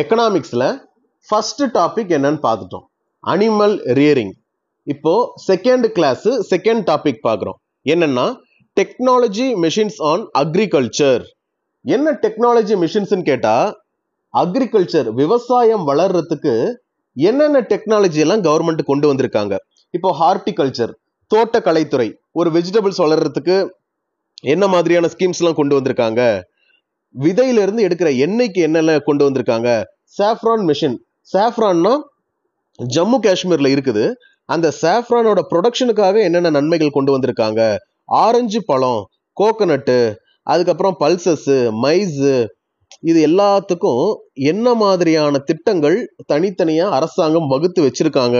எக்கனாமிக்ஸ்ல first topic என்னன்னு பார்த்துட்டோம். Animal rearing. இப்போ செகண்ட் கிளாஸ் செகண்ட் டாபிக் பார்க்குறோம். என்னன்னா டெக்னாலஜி மிஷின்ஸ் ஆன் அக்ரிகல்ச்சர். என்ன டெக்னாலஜி மிஷின்ஸ்னு கேட்டா, அக்ரிகல்ச்சர் விவசாயம் வளர்றதுக்கு என்னென்ன டெக்னாலஜி எல்லாம் கவர்மெண்ட் கொண்டு வந்திருக்காங்க. இப்போ ஹார்டிகல்ச்சர் தோட்டக்கலைத்துறை, ஒரு வெஜிடபிள்ஸ் வளர்றதுக்கு என்ன மாதிரியான ஸ்கீம்ஸ் எல்லாம் கொண்டு வந்திருக்காங்க. விதையிலிருந்து எடுக்கிற எண்ணெய்க்கு என்னெல்லாம் கொண்டு வந்திருக்காங்க. சாஃப்ரான் மிஷின், சாஃப்ரான்னா ஜம்மு காஷ்மீர்ல இருக்குது. அந்த சாஃப்ரானோட ப்ரொடக்ஷனுக்காக என்னென்ன நன்மைகள் கொண்டு வந்திருக்காங்க. ஆரஞ்சு பழம், கோகனட்டு, அதுக்கப்புறம் பல்சஸ், மைஸ், இது எல்லாத்துக்கும் என்ன மாதிரியான திட்டங்கள் தனித்தனியா அரசாங்கம் வகுத்து வச்சிருக்காங்க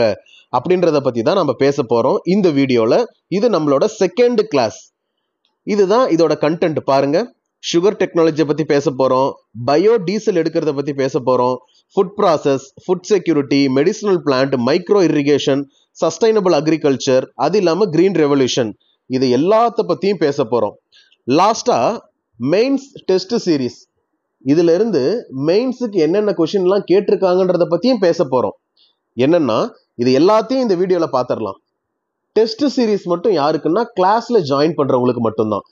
அப்படின்றத பத்தி தான் நம்ம பேச போறோம் இந்த வீடியோல. இது நம்மளோட செகண்ட் கிளாஸ். இதுதான் இதோட கண்டென்ட். பாருங்க, சுகர் டெக்னாலஜியை பத்தி பேச போறோம், பயோ டீசல் எடுக்கிறத பத்தி பேச போறோம், food process, food security, medicinal plant, micro irrigation, sustainable agriculture, அது இல்லாம கிரீன் ரெவல்யூஷன், இது எல்லாத்த பத்தியும் பேச போறோம். லாஸ்டா மெயின்ஸ் டெஸ்ட் சீரீஸ், இதுல இருந்து மெயின்ஸுக்கு என்னென்ன கொஸ்டின் எல்லாம் கேட்டிருக்காங்கன்றத பத்தியும் பேச போறோம். என்னன்னா இது எல்லாத்தையும் இந்த வீடியோல பாத்திரலாம். டெஸ்ட் சீரீஸ் மட்டும் யாருக்குன்னா கிளாஸ்ல ஜாயின் பண்றவங்களுக்கு மட்டும்தான்.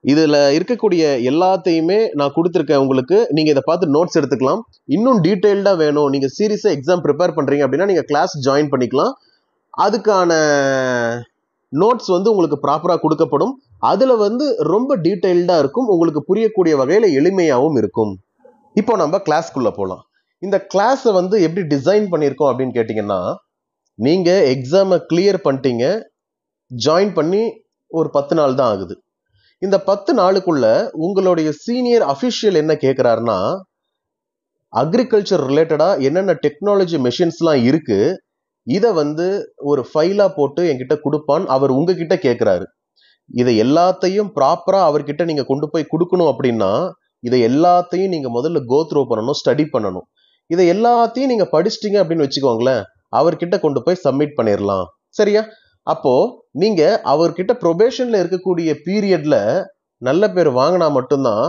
இதுல இருக்கக்கூடிய எல்லாத்தையுமே நான் கொடுத்துருக்கேன் உங்களுக்கு. நீங்க இதை பார்த்து நோட்ஸ் எடுத்துக்கலாம். இன்னும் டீடைல்டா வேணும், நீங்க சீரியஸா எக்ஸாம் ப்ரிப்பேர் பண்றீங்க அப்படின்னா நீங்க கிளாஸ் ஜாயின் பண்ணிக்கலாம். அதுக்கான நோட்ஸ் உங்களுக்கு ப்ராப்பரா கொடுக்கப்படும். அதுல ரொம்ப டீடைல்டா இருக்கும், உங்களுக்கு புரியக்கூடிய வகையில எளிமையாகவும் இருக்கும். இப்போ நம்ம கிளாஸ்க்குள்ள போலாம். இந்த கிளாஸை எப்படி டிசைன் பண்ணியிருக்கோம் அப்படின்னு கேட்டீங்கன்னா, நீங்க எக்ஸாமை கிளியர் பண்ணிட்டீங்க, ஜாயின் பண்ணி ஒரு 10 நாள் தான் ஆகுது. இந்த 10 நாளுக்குள்ள உங்களுடைய சீனியர் அபிஷியல் என்ன கேட்கிறாருன்னா, அக்ரிகல்ச்சர் ரிலேட்டடா என்னென்ன டெக்னாலஜி மெஷின்ஸ்லாம் இருக்கு, இதை ஒரு ஃபைலா போட்டு என்கிட்ட கொடுப்பான். அவர் உங்ககிட்ட கேட்கிறாரு. இதை எல்லாத்தையும் ப்ராப்பரா அவர்கிட்ட நீங்க கொண்டு போய் கொடுக்கணும். அப்படின்னா இதை எல்லாத்தையும் நீங்க முதல்ல கோ த்ரூ பண்ணணும், ஸ்டடி பண்ணணும். இதை எல்லாத்தையும் நீங்க படிச்சிட்டீங்க அப்படின்னு வச்சுக்கோங்களேன், அவர்கிட்ட கொண்டு போய் சப்மிட் பண்ணிடலாம். சரியா? அப்போ நீங்க அவர்கிட்ட ப்ரொபேஷன்ல இருக்கக்கூடிய பீரியட்ல நல்ல பேர் வாங்கினா மட்டும்தான்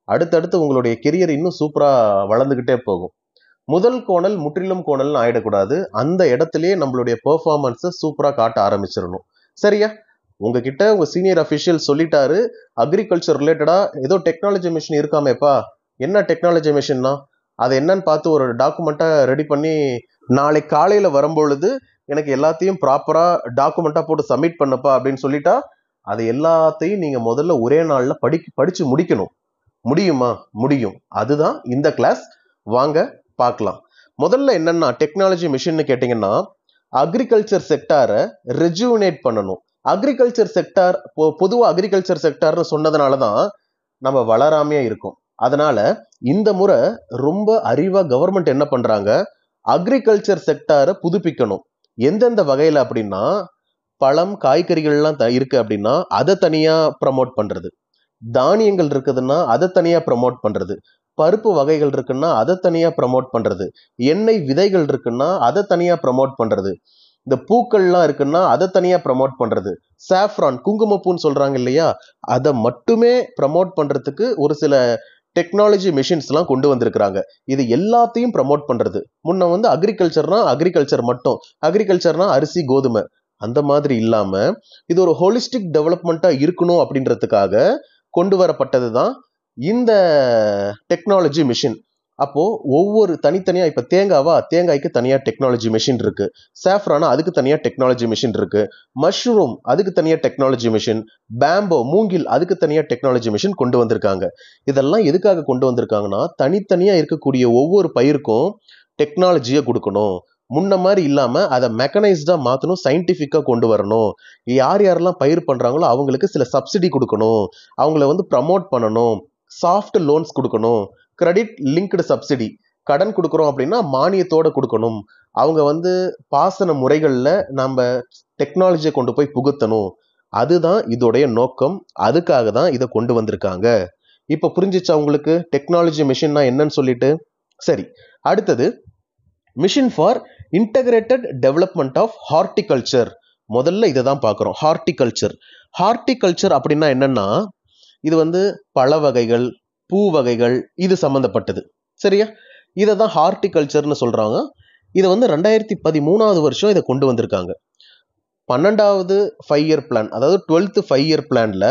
அடுத்தடுத்து உங்களுடைய கெரியர் இன்னும் சூப்பரா வளர்ந்துகிட்டே போகும். முதல் கோணல் முற்றிலும் கோணல்னு ஆயிடக்கூடாது. அந்த இடத்துலயே நம்மளுடைய பெர்ஃபார்மன்ஸை சூப்பரா காட்ட ஆரம்பிச்சிடணும். சரியா? உங்ககிட்ட உங்க சீனியர் அபிஷியல் சொல்லிட்டாரு, அக்ரிகல்ச்சர் ரிலேட்டடா ஏதோ டெக்னாலஜி மிஷின் இருக்காமேப்பா. என்ன டெக்னாலஜி மிஷின்னா அதை என்னன்னு பார்த்து ஒரு டாக்குமெண்ட்டா ரெடி பண்ணி நாளை காலையில வரும்பொழுது எனக்கு எல்லாத்தையும் ப்ராப்பரா டாக்குமெண்டா போட்டு சப்மிட் பண்ணப்பா அப்படின்னு சொல்லிட்டா, அதை எல்லாத்தையும் நீங்க முதல்ல ஒரே நாள்ல படிச்சு முடிக்கணும். முடியுமா? முடியும். அதுதான் இந்த கிளாஸ். வாங்க பார்க்கலாம். முதல்ல என்னன்னா டெக்னாலஜி மிஷின்னு கேட்டீங்கன்னா, அக்ரிகல்ச்சர் செக்டாரை ரெஜுவினேட் பண்ணணும். அக்ரிகல்ச்சர் செக்டார் பொதுவா அக்ரிகல்ச்சர் செக்டார்னு சொன்னதுனாலதான் நம்ம வளராமையே இருக்கும். அதனால இந்த முறை ரொம்ப அறிவா கவர்மெண்ட் என்ன பண்றாங்க, அக்ரிகல்ச்சர் செக்டாரை புதுப்பிக்கணும். எந்தெந்த வகையில அப்படின்னா, பழம் காய்கறிகள்லாம் இருக்கு அப்படின்னா அதை தனியா ப்ரமோட் பண்றது, தானியங்கள் இருக்குதுன்னா அதை தனியா ப்ரமோட் பண்றது, பருப்பு வகைகள் இருக்குன்னா அதை தனியா ப்ரமோட் பண்றது, எண்ணெய் விதைகள் இருக்குன்னா அதை தனியா ப்ரமோட் பண்றது, இந்த பூக்கள்லாம் இருக்குன்னா அதை தனியா ப்ரமோட் பண்றது, சாஃப்ரான் குங்குமப்பூன்னு சொல்றாங்க இல்லையா, அதை மட்டுமே ப்ரமோட் பண்றதுக்கு ஒரு சில டெக்னாலஜி மிஷின்ஸ் எல்லாம் கொண்டு வந்திருக்கிறாங்க. இது எல்லாத்தையும் ப்ரமோட் பண்றது. முன்ன அக்ரிகல்ச்சர்னா அக்ரிகல்ச்சர் மட்டும், அக்ரிகல்ச்சர்னா அரிசி கோதுமை, அந்த மாதிரி இல்லாம இது ஒரு ஹோலிஸ்டிக் டெவலப்மெண்டா இருக்கணும் அப்படின்றதுக்காக கொண்டு வரப்பட்டதுதான் இந்த டெக்னாலஜி மிஷின். அப்போ ஒவ்வொரு தனித்தனியா, இப்ப தேங்காய்க்கு தனியா டெக்னாலஜி மிஷின் இருக்கு, சாஃப்ரானா அதுக்கு தனியா டெக்னாலஜி மிஷின் இருக்கு, மஷ்ரூம் அதுக்கு தனியா டெக்னாலஜி மிஷின், பேம்போ மூங்கில் அதுக்கு தனியா டெக்னாலஜி மிஷின் கொண்டு வந்திருக்காங்க. இதெல்லாம் எதுக்காக கொண்டு வந்திருக்காங்கன்னா, தனித்தனியா இருக்கக்கூடிய ஒவ்வொரு பயிருக்கும் டெக்னாலஜியை கொடுக்கணும். முன்ன மாதிரி இல்லாம அதை மெக்கனைஸ்டா மாத்தணும், சயின்டிபிக்கா கொண்டு வரணும். யார் யாரெல்லாம் பயிர் பண்றாங்களோ அவங்களுக்கு சில சப்சிடி கொடுக்கணும், அவங்கள ப்ரமோட் பண்ணணும், சாஃப்ட் லோன்ஸ் கொடுக்கணும், கிரெடிட் லிங்க்டு சப்சிடி, கடன் கொடுக்குறோம் அப்படின்னா மானியத்தோட கொடுக்கணும். அவங்க பாசன முறைகள்ல நம்ம டெக்னாலஜியை கொண்டு போய் புகுத்தணும். அதுதான் இதோடைய நோக்கம். அதுக்காக தான் இதை கொண்டு வந்திருக்காங்க. இப்ப புரிஞ்சிச்சா உங்களுக்கு டெக்னாலஜி மிஷின்னா என்னன்னு சொல்லிட்டு? சரி, அடுத்தது mission for integrated development of horticulture. முதல்ல இதை தான் பார்க்குறோம். ஹார்டிகல்ச்சர் அப்படின்னா என்னன்னா, இது பழ வகைகள், பூ வகைகள், இது சம்பந்தப்பட்டது. சரியா? இதை தான் ஹார்டிகல்ச்சர்னு சொல்கிறாங்க. இதை வந்து 2013 வருஷம் இதை கொண்டு வந்திருக்காங்க. 12வது 5 இயர் பிளான், அதாவது 12th 5 இயர் பிளானில்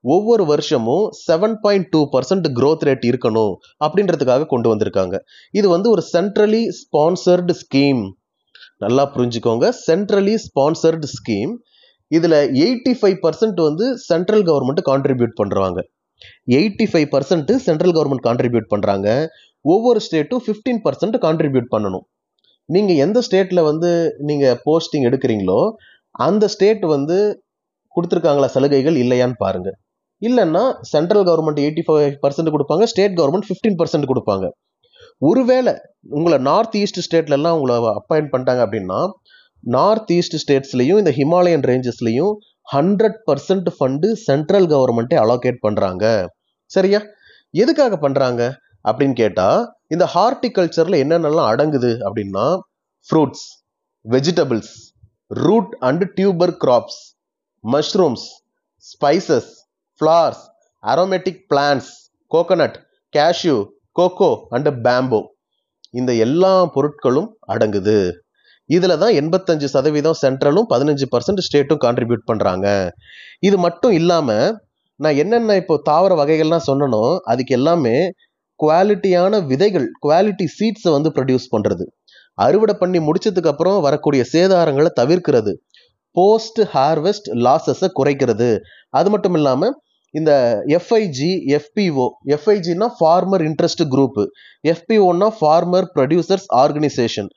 ஒவ்வொரு வருஷமும் 7.2% growth ரேட் இருக்கணும் அப்படின்றதுக்காக கொண்டு வந்திருக்காங்க. இது வந்து ஒரு சென்ட்ரலி ஸ்பான்சர்டு ஸ்கீம். நல்லா புரிஞ்சுக்கோங்க, சென்ட்ரலி ஸ்பான்சர்டு ஸ்கீம். இதில் 85% வந்து சென்ட்ரல் கவர்மெண்ட் கான்ட்ரிபியூட் பண்ணுறாங்க. 85% சென்ட்ரல் கவர்மெண்ட் கான்ட்ரிபியூட் பண்ணுறாங்க. ஒவ்வொரு ஸ்டேட்டும் 15% கான்ட்ரிபியூட் பண்ணணும். நீங்கள் எந்த ஸ்டேட்டில் வந்து நீங்கள் போஸ்டிங் எடுக்கிறீங்களோ அந்த ஸ்டேட் வந்து கொடுத்துருக்காங்களா சலுகைகள் இல்லையான்னு பாருங்கள். இல்லைன்னா சென்ட்ரல் கவர்மெண்ட் 85% கொடுப்பாங்க, ஸ்டேட் கவர்மெண்ட் 15% கொடுப்பாங்க. ஒருவேளை உங்களை நார்த் ஈஸ்ட் ஸ்டேட்லலாம் உங்களை அப்பாயிண்ட் பண்ணிட்டாங்க அப்படின்னா நார்த் ஈஸ்ட் ஸ்டேட்ஸ்லையும் இந்த ஹிமாலயன் ரேஞ்சஸ்லையும் 100% ஃபண்டு சென்ட்ரல் கவர்மெண்ட்டே அலோகேட் பண்ணுறாங்க. சரியா? எதுக்காக பண்ணுறாங்க அப்படின்னு கேட்டால், இந்த ஹார்டிகல்ச்சரில் என்னென்னலாம் அடங்குது அப்படின்னா fruits, vegetables, root and tuber crops, mushrooms, spices, flowers, aromatic plants, coconut, cashew, cocoa and bamboo, இந்த எல்லா பொருட்களும் அடங்குது. இதில் தான் 85% சென்ட்ரலும் 15% ஸ்டேட்டும் கான்ட்ரிபியூட் பண்ணுறாங்க. இது மட்டும் இல்லாமல் நான் என்னென்ன இப்போ தாவர வகைகள்லாம் சொன்னனோ அதுக்கு எல்லாமே குவாலிட்டியான விதைகள், குவாலிட்டி சீட்ஸை வந்து ப்ரொடியூஸ் பண்ணுறது, அறுவடை பண்ணி முடிச்சதுக்கு அப்புறம் வரக்கூடிய சேதாரங்களை தவிர்க்கிறது, போஸ்ட் ஹார்வெஸ்ட் லாஸஸை குறைக்கிறது. அது மட்டும் இல்லாமல் இந்த எஃப்ஐஜி, எஃபிஓ, எஃப்ஐஜினா ஃபார்மர் இன்ட்ரெஸ்ட் குரூப்பு, எஃபிஓனா ஃபார்மர் ப்ரொடியூசர்ஸ் ஆர்கனைசேஷன்,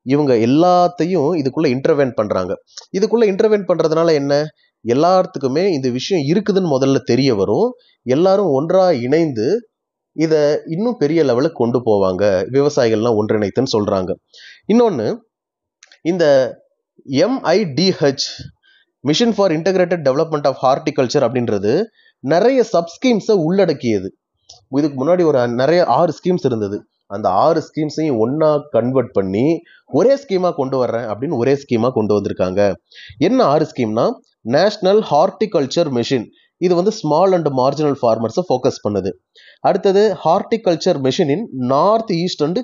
இவங்க எல்லாத்தையும் இதுக்குள்ளே இன்டர்வென்ட் பண்ணுறாங்க. இதுக்குள்ளே இன்டர்வென்ட் பண்ணுறதுனால என்ன, எல்லாத்துக்குமே இந்த விஷயம் இருக்குதுன்னு முதல்ல தெரிய வரும். எல்லாரும் ஒன்றாக இணைந்து இதை இன்னும் பெரிய லெவலுக்கு கொண்டு போவாங்க, விவசாயிகள்லாம் ஒன்றிணைத்துன்னு சொல்கிறாங்க. இன்னொன்று, இந்த MIDH mission for integrated development of horticulture அப்படின்றது நிறைய சப்ஸ்கீம்ஸை உள்ளடக்கியது. இதுக்கு முன்னாடி ஒரு நிறைய 6 ஸ்கீம்ஸ் இருந்தது. அந்த 6 ஸ்கீம்ஸையும் ஒன்றா கன்வெர்ட் பண்ணி ஒரே ஸ்கீமாக கொண்டு வர்றேன் அப்படின்னு ஒரே ஸ்கீமாக கொண்டு வந்திருக்காங்க. என்ன 6 ஸ்கீம்னா, நேஷ்னல் ஹார்டிகல்ச்சர் மிஷன், இது வந்து ஸ்மால் அண்ட் மார்ஜினல் ஃபார்மர்ஸை ஃபோக்கஸ் பண்ணுது. அடுத்தது horticulture mission in north east and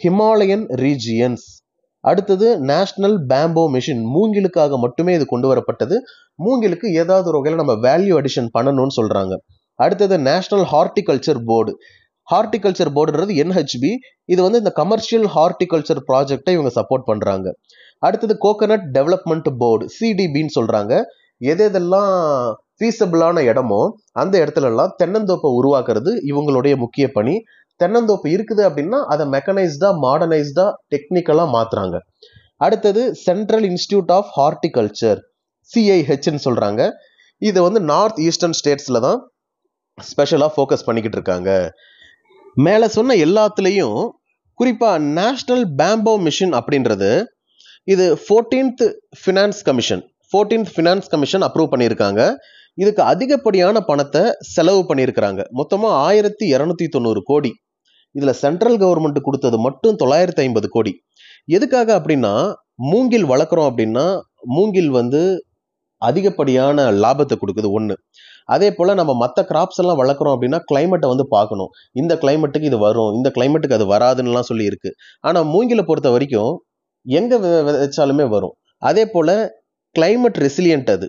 Himalayan regions. அடுத்தது நேஷ்னல் பேம்போ மிஷன், மூங்கிலுக்காக மட்டுமே இது கொண்டு வரப்பட்டது. மூங்கிலுக்கு ஏதாவது ஒரு வகையில் நம்ம வேல்யூ அடிஷன் பண்ணணும்னு சொல்கிறாங்க. அடுத்தது நேஷ்னல் ஹார்டிகல்ச்சர் போர்டு. ஹார்டிகல்ச்சர் போர்டுன்றது NHB, இது வந்து இந்த கமர்ஷியல் ஹார்டிகல்ச்சர் ப்ராஜெக்டை இவங்க சப்போர்ட் பண்ணுறாங்க. அடுத்தது கோகனட் டெவலப்மெண்ட் போர்டு, CDBன்னு சொல்கிறாங்க. எதெல்லாம் ஃபீஸபிளான இடமோ அந்த இடத்துலலாம் தென்னந்தோப்பை உருவாக்குறது இவங்களுடைய முக்கிய பணி. தென்னந்தோப்பு இருக்குது அப்படின்னா அதை மெக்கனைஸ்டாக, மாடர்னைஸ்டாக, டெக்னிக்கலாக மாற்றுறாங்க. அடுத்தது சென்ட்ரல் இன்ஸ்டிடியூட் ஆஃப் ஹார்டிகல்ச்சர், CIHன்னு சொல்கிறாங்க. இது வந்து நார்த் ஈஸ்டர்ன் ஸ்டேட்ஸில் தான் ஸ்பெஷலாக ஃபோக்கஸ் பண்ணிக்கிட்டு இருக்காங்க. மேலே சொன்ன எல்லாத்துலேயும் குறிப்பாக நேஷ்னல் பேம்போ மிஷன் அப்படின்றது இது 14th ஃபினான்ஸ் கமிஷன் அப்ரூவ் பண்ணியிருக்காங்க. இதுக்கு அதிகப்படியான பணத்தை செலவு பண்ணியிருக்கிறாங்க. மொத்தமாக 1290 கோடி. இதில் சென்ட்ரல் கவர்மெண்ட் கொடுத்தது மட்டும் 950 கோடி. எதுக்காக அப்படின்னா, மூங்கில் வளர்க்குறோம் அப்படின்னா மூங்கில் வந்து அதிகப்படியான லாபத்தை கொடுக்குது ஒன்று. அதே போல் நம்ம மற்ற கிராப்ஸ் எல்லாம் வளர்க்குறோம் அப்படின்னா கிளைமேட்டை வந்து பார்க்கணும். இந்த கிளைமேட்டுக்கு இது வரும், இந்த கிளைமேட்டுக்கு அது வராதுன்னுலாம் சொல்லி இருக்கு. ஆனால் மூங்கிலை பொறுத்த வரைக்கும் எங்கே விதைச்சாலுமே வரும். அதே போல் கிளைமேட் ரெசிலியன்ட், அது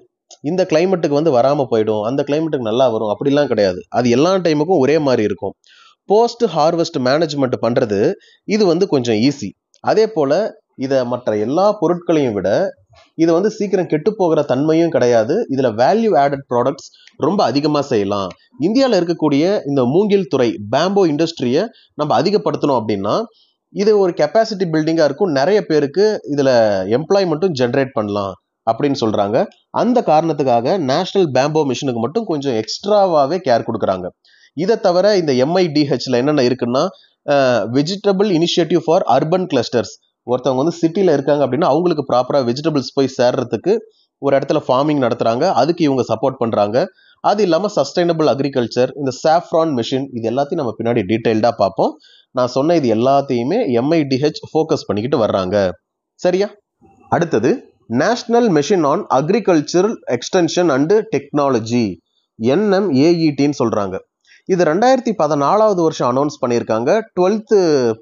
இந்த கிளைமேட்டுக்கு வந்து வராமல் போயிடும், அந்த கிளைமேட்டுக்கு நல்லா வரும் அப்படிலாம் கிடையாது. அது எல்லா டைமுக்கும் ஒரே மாதிரி இருக்கும். போஸ்ட் ஹார்வெஸ்ட் மேனேஜ்மெண்ட் பண்ணுறது இது வந்து கொஞ்சம் ஈஸி. அதே போல் இதை மற்ற எல்லா பொருட்களையும் விட இது வந்து சீக்கிரம் கெட்டு போகிற தன்மையும் கிடையாது. இதில் வேல்யூ ஆடட் ப்ராடக்ட்ஸ் ரொம்ப அதிகமாக செய்யலாம். இந்தியாவில் இருக்கக்கூடிய இந்த மூங்கில் துறை, பேம்போ இண்டஸ்ட்ரியை நம்ம அதிகப்படுத்தணும் அப்படின்னா இது ஒரு கெப்பாசிட்டி பில்டிங்காக இருக்கும். நிறைய பேருக்கு இதில் எம்ப்ளாய்மெண்ட்டும் ஜென்ரேட் பண்ணலாம் அப்படின்னு சொல்கிறாங்க. அந்த காரணத்துக்காக நேஷ்னல் பேம்போ மிஷனுக்கு மட்டும் கொஞ்சம் எக்ஸ்ட்ராவாகவே கேர் கொடுக்குறாங்க. இதை தவிர இந்த MIDHல என்னென்ன இருக்குன்னா, vegetable initiative for urban clusters. ஒருத்தவங்க வந்து சிட்டியில் இருக்காங்க அப்படின்னா அவங்களுக்கு ப்ராப்பராக வெஜிடபிள்ஸ் போய் சேர்றதுக்கு ஒரு இடத்துல ஃபார்மிங் நடத்துகிறாங்க, அதுக்கு இவங்க சப்போர்ட் பண்ணுறாங்க. அது இல்லாமல் சஸ்டைனபிள் அக்ரிகல்ச்சர், இந்த சாஃப்ரான் மிஷின், இது எல்லாத்தையும் நம்ம பின்னாடி டீட்டெயில்டாக பார்ப்போம். நான் சொன்ன இது எல்லாத்தையுமே MIDH ஃபோக்கஸ் பண்ணிக்கிட்டு வர்றாங்க. சரியா? அடுத்தது national mission on agricultural extension and technology, NMAETன்னு சொல்கிறாங்க. இது 2014 வருஷம் அனௌன்ஸ் பண்ணியிருக்காங்க 12th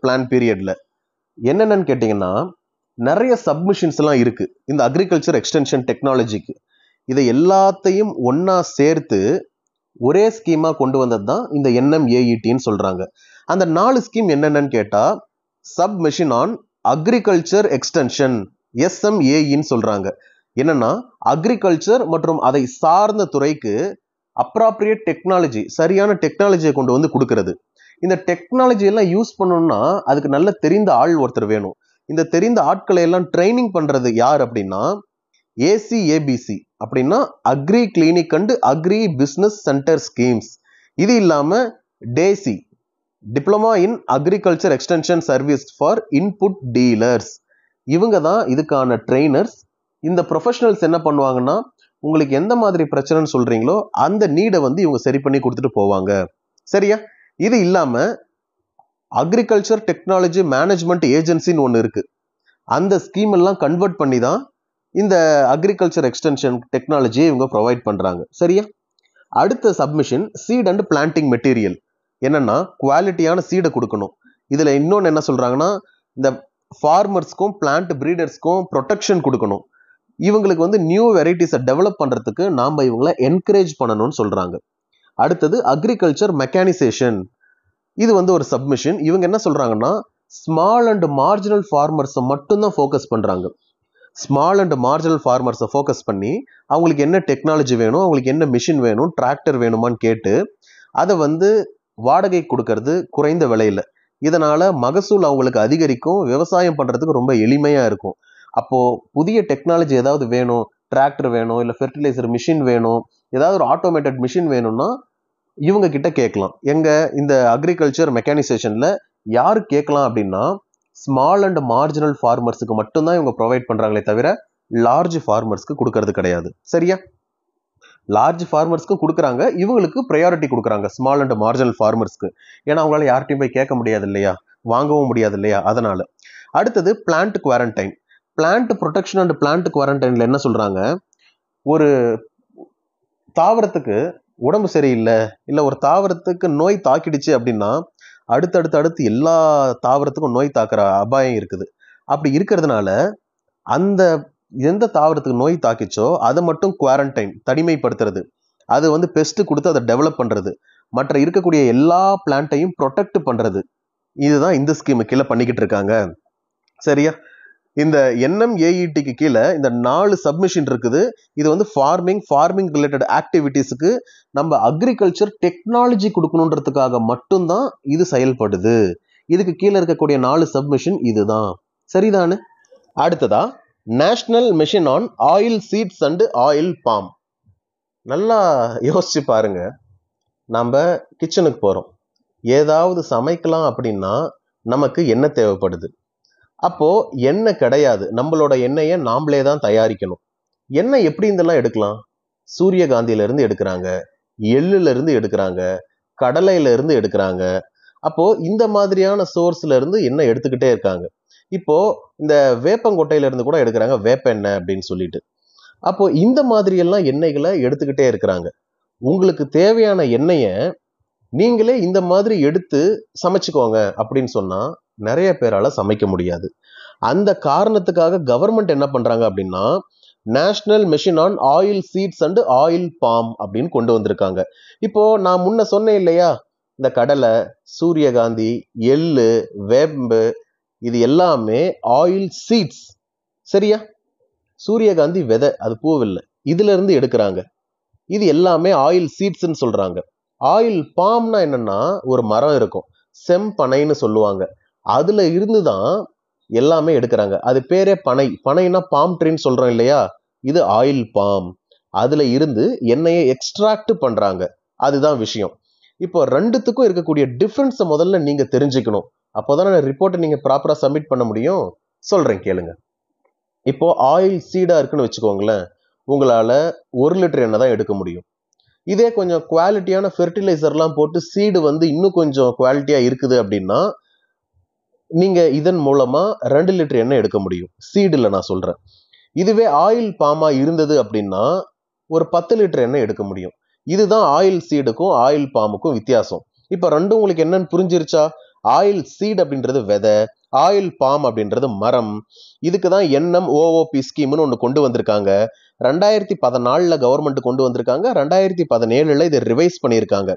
பிளான் பீரியட்ல. என்னென்னு கேட்டிங்கன்னா நிறைய சப்மிஷன்ஸ்லாம் இருக்கு இந்த அக்ரிகல்ச்சர் எக்ஸ்டென்ஷன் டெக்னாலஜிக்கு. இதை எல்லாத்தையும் ஒன்னா சேர்த்து ஒரே ஸ்கீமா கொண்டு வந்தது தான் இந்த NMAETன்னு சொல்றாங்க. அந்த 4 ஸ்கீம் என்னென்னு கேட்டா சப்மிஷன் ஆன் அக்ரிகல்ச்சர் எக்ஸ்டென்ஷன் SMAEன்னு சொல்றாங்க. என்னன்னா அக்ரிகல்ச்சர் மற்றும் அதை சார்ந்த துறைக்கு அப்ராப்ரியேட் டெக்னாலஜி, சரியான டெக்னாலஜியை கொண்டு வந்து கொடுக்கறது. இந்த டெக்னாலஜி எல்லாம் யூஸ் பண்ணணும்னா அதுக்கு நல்ல தெரிந்த ஆள் ஒருத்தர் வேணும். இந்த தெரிந்த ஆட்களை எல்லாம் ட்ரைனிங் பண்றது யார் அப்படின்னா ACABC, அப்படின்னா agri clinic and agri business centre schemes. இது இல்லாம DASI, diploma in agriculture extension service for input dealers. இவங்க தான் இதுக்கான ட்ரெயினர்ஸ். இந்த ப்ரொஃபஷனல்ஸ் என்ன பண்ணுவாங்கன்னா உங்களுக்கு எந்த மாதிரி பிரச்சனைன்னு சொல்றீங்களோ அந்த நீடை வந்து இவங்க சரி பண்ணி கொடுத்துட்டு போவாங்க. சரியா? இது இல்லாம அக்ரிகல்ச்சர் டெக்னாலஜி மேனேஜ்மெண்ட் ஏஜென்சின்னு ஒன்று இருக்கு. அந்த ஸ்கீம் எல்லாம் கன்வெர்ட் பண்ணி தான் இந்த அக்ரிகல்ச்சர் எக்ஸ்டென்ஷன் டெக்னாலஜியை இவங்க ப்ரொவைட் பண்றாங்க. சரியா? அடுத்த submission seed and planting material. என்னன்னா குவாலிட்டியான சீடை கொடுக்கணும். இதுல இன்னொன்று என்ன சொல்றாங்கன்னா இந்த ஃபார்மர்ஸ்க்கும் பிளான்ட் பிரீடர்ஸ்க்கும் ப்ரொடெக்ஷன் கொடுக்கணும். இவங்களுக்கு வந்து நியூ வெரைட்டிஸை டெவலப் பண்றதுக்கு நாம இவங்களை என்கரேஜ் பண்ணணும்னு சொல்றாங்க. அடுத்தது அக்ரிகல்ச்சர் மெக்கானிசேஷன். இது வந்து ஒரு சப்மிஷன். இவங்க என்ன சொல்றாங்கன்னா ஸ்மால் அண்ட் மார்ஜினல் ஃபார்மர்ஸை மட்டும்தான் ஃபோக்கஸ் பண்றாங்க. ஸ்மால் அண்ட் மார்ஜினல் ஃபார்மர்ஸை ஃபோக்கஸ் பண்ணி அவங்களுக்கு என்ன டெக்னாலஜி வேணும், அவங்களுக்கு என்ன மிஷின் வேணும், டிராக்டர் வேணுமான்னு கேட்டு அதை வந்து வாடகை கொடுக்கறது குறைந்த விலையில. இதனால மகசூல் அவங்களுக்கு அதிகரிக்கும், விவசாயம் பண்றதுக்கு ரொம்ப எளிமையா இருக்கும். அப்போ புதிய டெக்னாலஜி ஏதாவது வேணும், டிராக்டர் வேணும், இல்லை ஃபெர்டிலைசர் மிஷின் வேணும், ஏதாவது ஒரு ஆட்டோமேட்டட் மிஷின் வேணும்னா இவங்க கிட்ட கேட்கலாம். எங்க இந்த அக்ரிகல்ச்சர் மெக்கானிசேஷன்ல யாரு கேட்கலாம் அப்படின்னா ஸ்மால் அண்ட் மார்ஜினல் ஃபார்மர்ஸுக்கு மட்டும்தான் இவங்க ப்ரொவைட் பண்றாங்களே தவிர லார்ஜ் ஃபார்மர்ஸ்க்கு கொடுக்கறது கிடையாது. சரியா? லார்ஜ் ஃபார்மர்ஸ்க்கு கொடுக்குறாங்க, இவங்களுக்கு ப்ரையாரிட்டி கொடுக்குறாங்க ஸ்மால் அண்ட் மார்ஜினல் ஃபார்மர்ஸ்க்கு. ஏன்னா அவங்களால யார்ட்டையும் போய் கேட்க முடியாது இல்லையா, வாங்கவும் முடியாது இல்லையா, அதனால. அடுத்தது plant quarantine. Plant protection and plant குவாரண்டைன்ல என்ன சொல்றாங்க, ஒரு தாவரத்துக்கு உடம்பு சரியில்லை, இல்லை ஒரு தாவரத்துக்கு நோய் தாக்கிடுச்சு அப்படின்னா அடுத்து எல்லா தாவரத்துக்கும் நோய் தாக்குற அபாயம் இருக்குது. அப்படி இருக்கிறதுனால அந்த எந்த தாவரத்துக்கு நோய் தாக்கிச்சோ அதை மட்டும் குவாரண்டைன், தனிமைப்படுத்துறது, அது வந்து பெஸ்ட் கொடுத்து அதை டெவலப் பண்றது, மற்ற இருக்கக்கூடிய எல்லா பிளான்ட்டையும் ப்ரொடெக்ட் பண்றது. இதுதான் இந்த ஸ்கீமு கீழே பண்ணிக்கிட்டு இருக்காங்க. சரியா? இந்த NMAETக்கு கீழே இந்த 4 சப்மிஷன் இருக்குது. இது வந்து ஃபார்மிங் ரிலேட்டட் ஆக்டிவிட்டீஸுக்கு நம்ம அக்ரிகல்ச்சர் டெக்னாலஜி கொடுக்கணுன்றதுக்காக மட்டும்தான் இது செயல்படுது. இதுக்கு கீழே இருக்கக்கூடிய 4 சப்மிஷன் இதுதான். சரிதானே? அடுத்ததா national mission on oil seeds and oil palm. நல்லா யோசிச்சு பாருங்க. நம்ம கிச்சனுக்கு போறோம், ஏதாவது சமைக்கலாம் அப்படின்னா நமக்கு எண்ணெய் தேவைப்படுது. அப்போ எண்ணெய் கிடையாது, நம்மளோட எண்ணெயை நாமளே தான் தயாரிக்கணும். எண்ணெய் எப்படி இருந்தெல்லாம் எடுக்கலாம்? சூரியகாந்தியில இருந்து எடுக்கிறாங்க, எள்ளுல இருந்து எடுக்கிறாங்க, கடலையில இருந்து எடுக்கிறாங்க. அப்போ இந்த மாதிரியான சோர்ஸ்ல இருந்து எண்ணெய் எடுத்துக்கிட்டே இருக்காங்க. இப்போ இந்த வேப்பங்கொட்டையில இருந்து கூட எடுக்கிறாங்க, வேப்ப எண்ணெய் அப்படின்னு சொல்லிட்டு. அப்போ இந்த மாதிரி எல்லாம் எண்ணெய்களை எடுத்துக்கிட்டே இருக்கிறாங்க. உங்களுக்கு தேவையான எண்ணெயை நீங்களே இந்த மாதிரி எடுத்து சமைச்சுக்கோங்க அப்படின்னு சொன்னா நிறைய பேரால சமைக்க முடியாது. அந்த காரணத்துக்காக கவர்மெண்ட் என்ன பண்றாங்க அப்படின்னா national mission on oil seeds and oil palm அப்படின்னு கொண்டு வந்திருக்காங்க. இப்போ நான் முன்ன சொன்னேன் இல்லையா, இந்த கடலை, சூரியகாந்தி, எள்ளு, வேம்பு, இது எல்லாமே ஆயில் சீட்ஸ். சரியா? சூரியகாந்தி விதை, அது பூவில்லை, இதுல இருந்து எடுக்கிறாங்க. இது எல்லாமே ஆயில் சீட்ஸ்ன்னு சொல்றாங்க. ஆயில் பாம்னா என்னன்னா ஒரு மரம் இருக்கும், செம்பனைன்னு சொல்லுவாங்க, அதுல இருந்துதான் எல்லாமே எடுக்கிறாங்க. அது பேரே பனை. பனைனா பாம் ட்ரீன்னு சொல்றோம் இல்லையா, இது ஆயில் பாம். அதுல இருந்து எண்ணெயை எக்ஸ்ட்ராக்ட் பண்றாங்க. அதுதான் விஷயம். இப்போ ரெண்டுத்துக்கும் இருக்கக்கூடிய டிஃபரன்ஸை முதல்ல நீங்க தெரிஞ்சுக்கணும். அப்போதான ரிப்போர்ட்டை நீங்க ப்ராப்பரா சப்மிட் பண்ண முடியும். சொல்றேன் கேளுங்க. இப்போ ஆயில் சீடா இருக்குன்னு வச்சுக்கோங்களேன், உங்களால 1 லிட்டர் எண்ணெய் தான் எடுக்க முடியும். இதே கொஞ்சம் குவாலிட்டியான ஃபெர்டிலைசர்லாம் போட்டு சீடு வந்து இன்னும் கொஞ்சம் குவாலிட்டியா இருக்குது அப்படின்னா நீங்க இதன் மூலமா 2 லிட்டர் எண்ணெய் எடுக்க முடியும். சீடுல நான் சொல்றேன். இதுவே ஆயில் பாமா இருந்தது அப்படின்னா ஒரு 10 லிட்டர் எண்ணெய் எடுக்க முடியும். இதுதான் ஆயில் சீடுக்கும் ஆயில் பாமுக்கும் வித்தியாசம். இப்போ ரெண்டும் உங்களுக்கு என்னன்னு புரிஞ்சிருச்சா? ஆயில் சீட் அப்படின்றது விதை, ஆயில் பாம் அப்படின்றது மரம். இதுக்கு தான் NMOOP ஸ்கீம்னு ஒன்று கொண்டு வந்திருக்காங்க. 2014 கவர்மெண்ட் கொண்டு வந்திருக்காங்க. 2017 இதை ரிவைஸ் பண்ணியிருக்காங்க.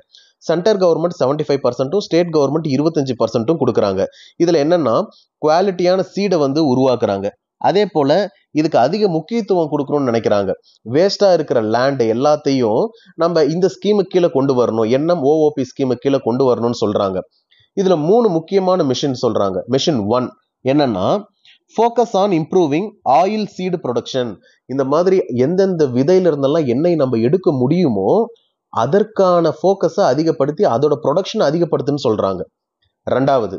சென்டர் கவர்மெண்ட் 75%, ஸ்டேட் கவர்மெண்ட் 25% கொடுக்குறாங்க. இதில் என்னன்னா குவாலிட்டியான சீடை வந்து உருவாக்குறாங்க. அதே போல இதுக்கு அதிக முக்கியத்துவம் கொடுக்கணும்னு நினைக்கிறாங்க. வேஸ்டா இருக்கிற லேண்ட் எல்லாத்தையும் நம்ம இந்த ஸ்கீமுக்கு கீழே கொண்டு வரணும், NMOOP ஸ்கீமுக்கு கீழே கொண்டு வரணும்னு சொல்றாங்க. இதுல 3 முக்கியமான மிஷன் சொல்றாங்க. மிஷன் 1 என்னன்னா focus on improving oil seed production. இந்த மாதிரி எந்தெந்த விதையில இருந்தெல்லாம் எண்ணெய் நம்ம எடுக்க முடியுமோ அதற்கான ஃபோக்கஸை அதிகப்படுத்தி அதோட ப்ரொடக்ஷன் அதிகப்படுத்துன்னு சொல்றாங்க. ரெண்டாவது,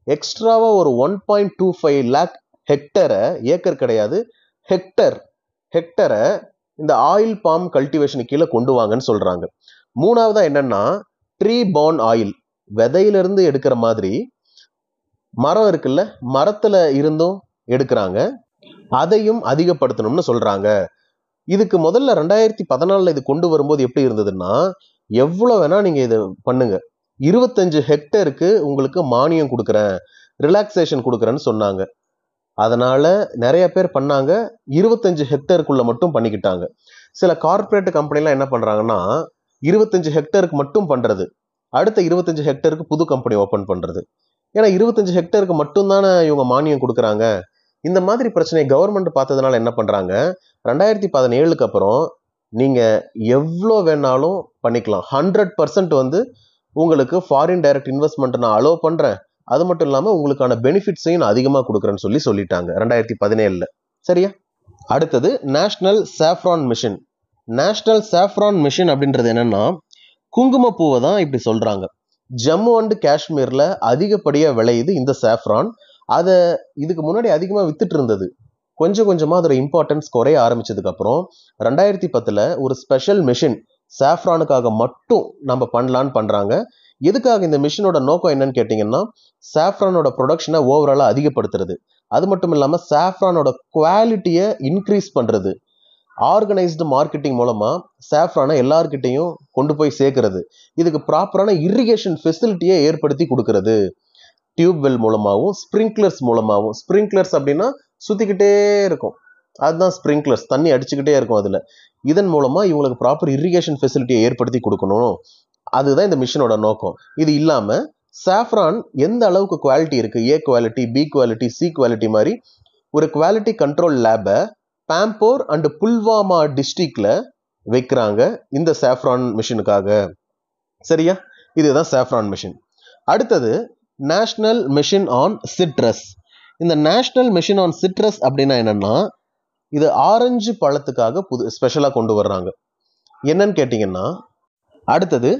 எக்ஸ்ட்ராவா ஒரு 1.25 லேக் ஹெக்டரை, ஏக்கர் கிடையாது, ஹெக்டரை இந்த ஆயில் பாம் கல்டிவேஷன் கீழே கொண்டு வாங்கன்னு சொல்றாங்க. மூணாவதா என்னன்னா ட்ரீ பார்ன் ஆயில், விதையிலிருந்து எடுக்கிற மாதிரி மரம் இருக்குல்ல, மரத்துல இருந்தும் எடுக்கிறாங்க, அதையும் அதிகப்படுத்தணும்னு சொல்றாங்க. இதுக்கு முதல்ல 2014 இது கொண்டு வரும்போது எப்படி இருந்ததுன்னா, எவ்வளவு வேணா நீங்க இதை பண்ணுங்க, 25 ஹெக்டருக்கு உங்களுக்கு மானியம் கொடுக்குறேன், ரிலாக்ஸேஷன் கொடுக்குறேன்னு சொன்னாங்க. அதனால நிறைய பேர் பண்ணாங்க, 25 ஹெக்டருக்குள்ள மட்டும் பண்ணிக்கிட்டாங்க. சில கார்பரேட் கம்பெனிலாம் என்ன பண்றாங்கன்னா 25 ஹெக்டருக்கு மட்டும் பண்றது, அடுத்த 25 ஹெக்டருக்கு புது கம்பெனி ஓபன் பண்றது. ஏன்னா 25 ஹெக்டருக்கு மட்டும் தானே இவங்க மானியம் கொடுக்குறாங்க. இந்த மாதிரி பிரச்சனை கவர்மெண்ட் பார்த்ததுனால என்ன பண்றாங்க, 2017 அப்புறம் நீங்க எவ்வளோ வேணாலும் பண்ணிக்கலாம், 100% வந்து உங்களுக்கு ஃபாரின் டைரக்ட் இன்வெஸ்ட்மெண்ட் நான் அலோவ் பண்றேன், அது மட்டும் இல்லாம உங்களுக்கான பெனிஃபிட்ஸையும் நான் அதிகமாக கொடுக்குறேன்னு சொல்லிட்டாங்க 2017. சரியா? அடுத்தது national saffron mission. National saffron mission அப்படின்றது என்னன்னா, குங்குமப்பூவை தான் இப்படி சொல்றாங்க. ஜம்மு அண்ட் காஷ்மீர்ல அதிகப்படியா விளையுது இந்த சாஃப்ரான். அதை இதுக்கு முன்னாடி அதிகமாக வித்துட்டு இருந்தது. கொஞ்சம் கொஞ்சமா அதோட இம்பார்ட்டன்ஸ் குறைய ஆரம்பிச்சதுக்கு அப்புறம் 2010 ஒரு ஸ்பெஷல் மிஷன் சாஃப்ரானுக்காக மட்டும் நம்ம பண்ணலான்னு பண்றாங்க. எதுக்காக இந்த மிஷனோட நோக்கம் என்னன்னு கேட்டீங்கன்னா, சாஃப்ரானோட ப்ரொடக்ஷனை ஓவராலா அதிகப்படுத்துறது, அது மட்டும் இல்லாம சாஃப்ரானோட குவாலிட்டியை இன்க்ரீஸ் பண்றது, ஆர்கனைஸ்டு மார்க்கெட்டிங் மூலமா சாஃப்ரானை எல்லார்கிட்டையும் கொண்டு போய் சேர்க்கறது, இதுக்கு ப்ராப்பரான இரிகேஷன் ஃபெசிலிட்டியை ஏற்படுத்தி கொடுக்கறது, டியூப்வெல் மூலமாகவும் ஸ்ப்ரிங்க்லர்ஸ் மூலமாகவும். ஸ்ப்ரிங்க்லர்ஸ் அப்படின்னா சுத்திக்கிட்டே இருக்கும், அதுதான் ஸ்ப்ரிங்க்லர்ஸ், தண்ணி அடிச்சுக்கிட்டே இருக்கும் அதுல. இதன் மூலமா இவங்களுக்கு ப்ராப்பர் இரிகேஷன் ஃபெசிலிட்டியை ஏற்படுத்தி கொடுக்கணும், அதுதான் இந்த மிஷனோட நோக்கம். இது இல்லாம சாஃப்ரான் எந்த அளவுக்கு குவாலிட்டி இருக்கு, A quality, B quality, C quality மாதிரி ஒரு குவாலிட்டி கண்ட்ரோல் லேபை பாம்போர் அண்ட் புல்வாமா டிஸ்ட்ரிக்ட்ல வைக்கிறாங்க இந்த சாஃப்ரான் மிஷனுக்காக. சரியா? இதுதான் சாஃப்ரான் மிஷன். அடுத்தது நேஷனல் மிஷன் ஆன் சிட்ரஸ். இந்த நேஷனல் மிஷன் ஆன் சிட்ரஸ் அப்படின்னா என்னன்னா, இது ஆரஞ்சு பழத்துக்காக ஸ்பெஷலா கொண்டு வர்றாங்க. என்னன்னு கேட்டீங்கன்னா, அடுத்தது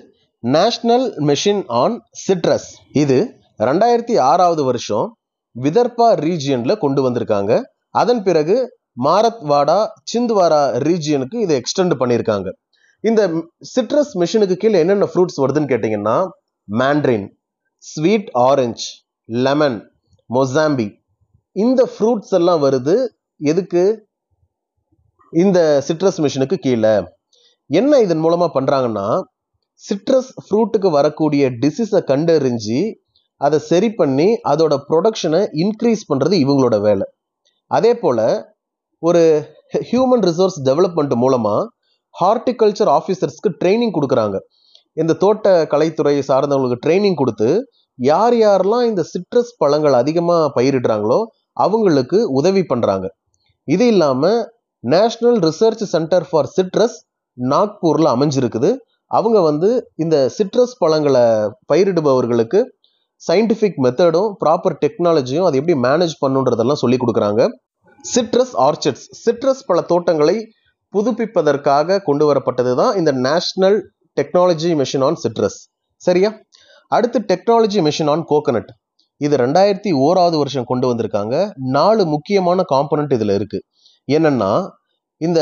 நேஷனல் மிஷன் ஆன் சிட்ரஸ். இது 2006 வருஷம் விதர்பா ரீஜியன்ல கொண்டு வந்திருக்காங்க. அதன் பிறகு மாரத்வாடா, சிந்த்வாரா ரீஜியனுக்கு இதை எக்ஸ்டெண்ட் பண்ணியிருக்காங்க. இந்த சிட்ரஸ் மிஷனுக்கு கீழே என்னென்ன ஃப்ரூட்ஸ் வருதுன்னு கேட்டீங்கன்னா, mandarin, sweet orange, lemon, mosambi, இந்த ஃப்ரூட்ஸ் எல்லாம் வருது. எதுக்கு? இந்த சிட்ரஸ் மிஷனுக்கு கீழே. என்ன இதன் மூலமா பண்றாங்கன்னா, சிட்ரஸ் ஃப்ரூட்டுக்கு வரக்கூடிய டிசீஸை கண்டறிஞ்சு அதை சரி பண்ணி அதோட ப்ரொடக்ஷனை இன்க்ரீஸ் பண்றது இவங்களோட வேலை. அதே போல ஒரு ஹியூமன் ரிசோர்ஸ் டெவலப்மெண்ட் மூலமா ஹார்டிகல்ச்சர் ஆஃபீஸர்ஸ்க்கு ட்ரைனிங் கொடுக்குறாங்க. இந்த தோட்ட கலைத்துறை சார்ந்தவங்களுக்கு ட்ரைனிங் கொடுத்து யார் யாரெல்லாம் இந்த சிட்ரஸ் பழங்கள் அதிகமாக பயிரிடுறாங்களோ அவங்களுக்கு உதவி பண்றாங்க. இது இல்லாம national research centre for citrus நாக்பூர்ல அமைஞ்சிருக்குது. அவங்க வந்து இந்த சிட்ரஸ் பழங்களை பயிரிடுபவர்களுக்கு சயின்டிஃபிக் மெத்தடும் ப்ராப்பர் டெக்னாலஜியும் அதை எப்படி மேனேஜ் பண்ணுன்றதெல்லாம் சொல்லி கொடுக்குறாங்க. சிட்ரஸ் ஆர்ச்சர்ட்ஸ், சிட்ரஸ் பழ தோட்டங்களை புதுப்பிப்பதற்காக கொண்டு வரப்பட்டது தான் இந்த national technology mission on citrus. சரியா? அடுத்து டெக்னாலஜி மிஷன் ஆன் கோகனட். இது 2001 வருஷம் கொண்டு வந்திருக்காங்க. 4 முக்கியமான காம்பனன்ட் இதுல இருக்கு. என்னன்னா, இந்த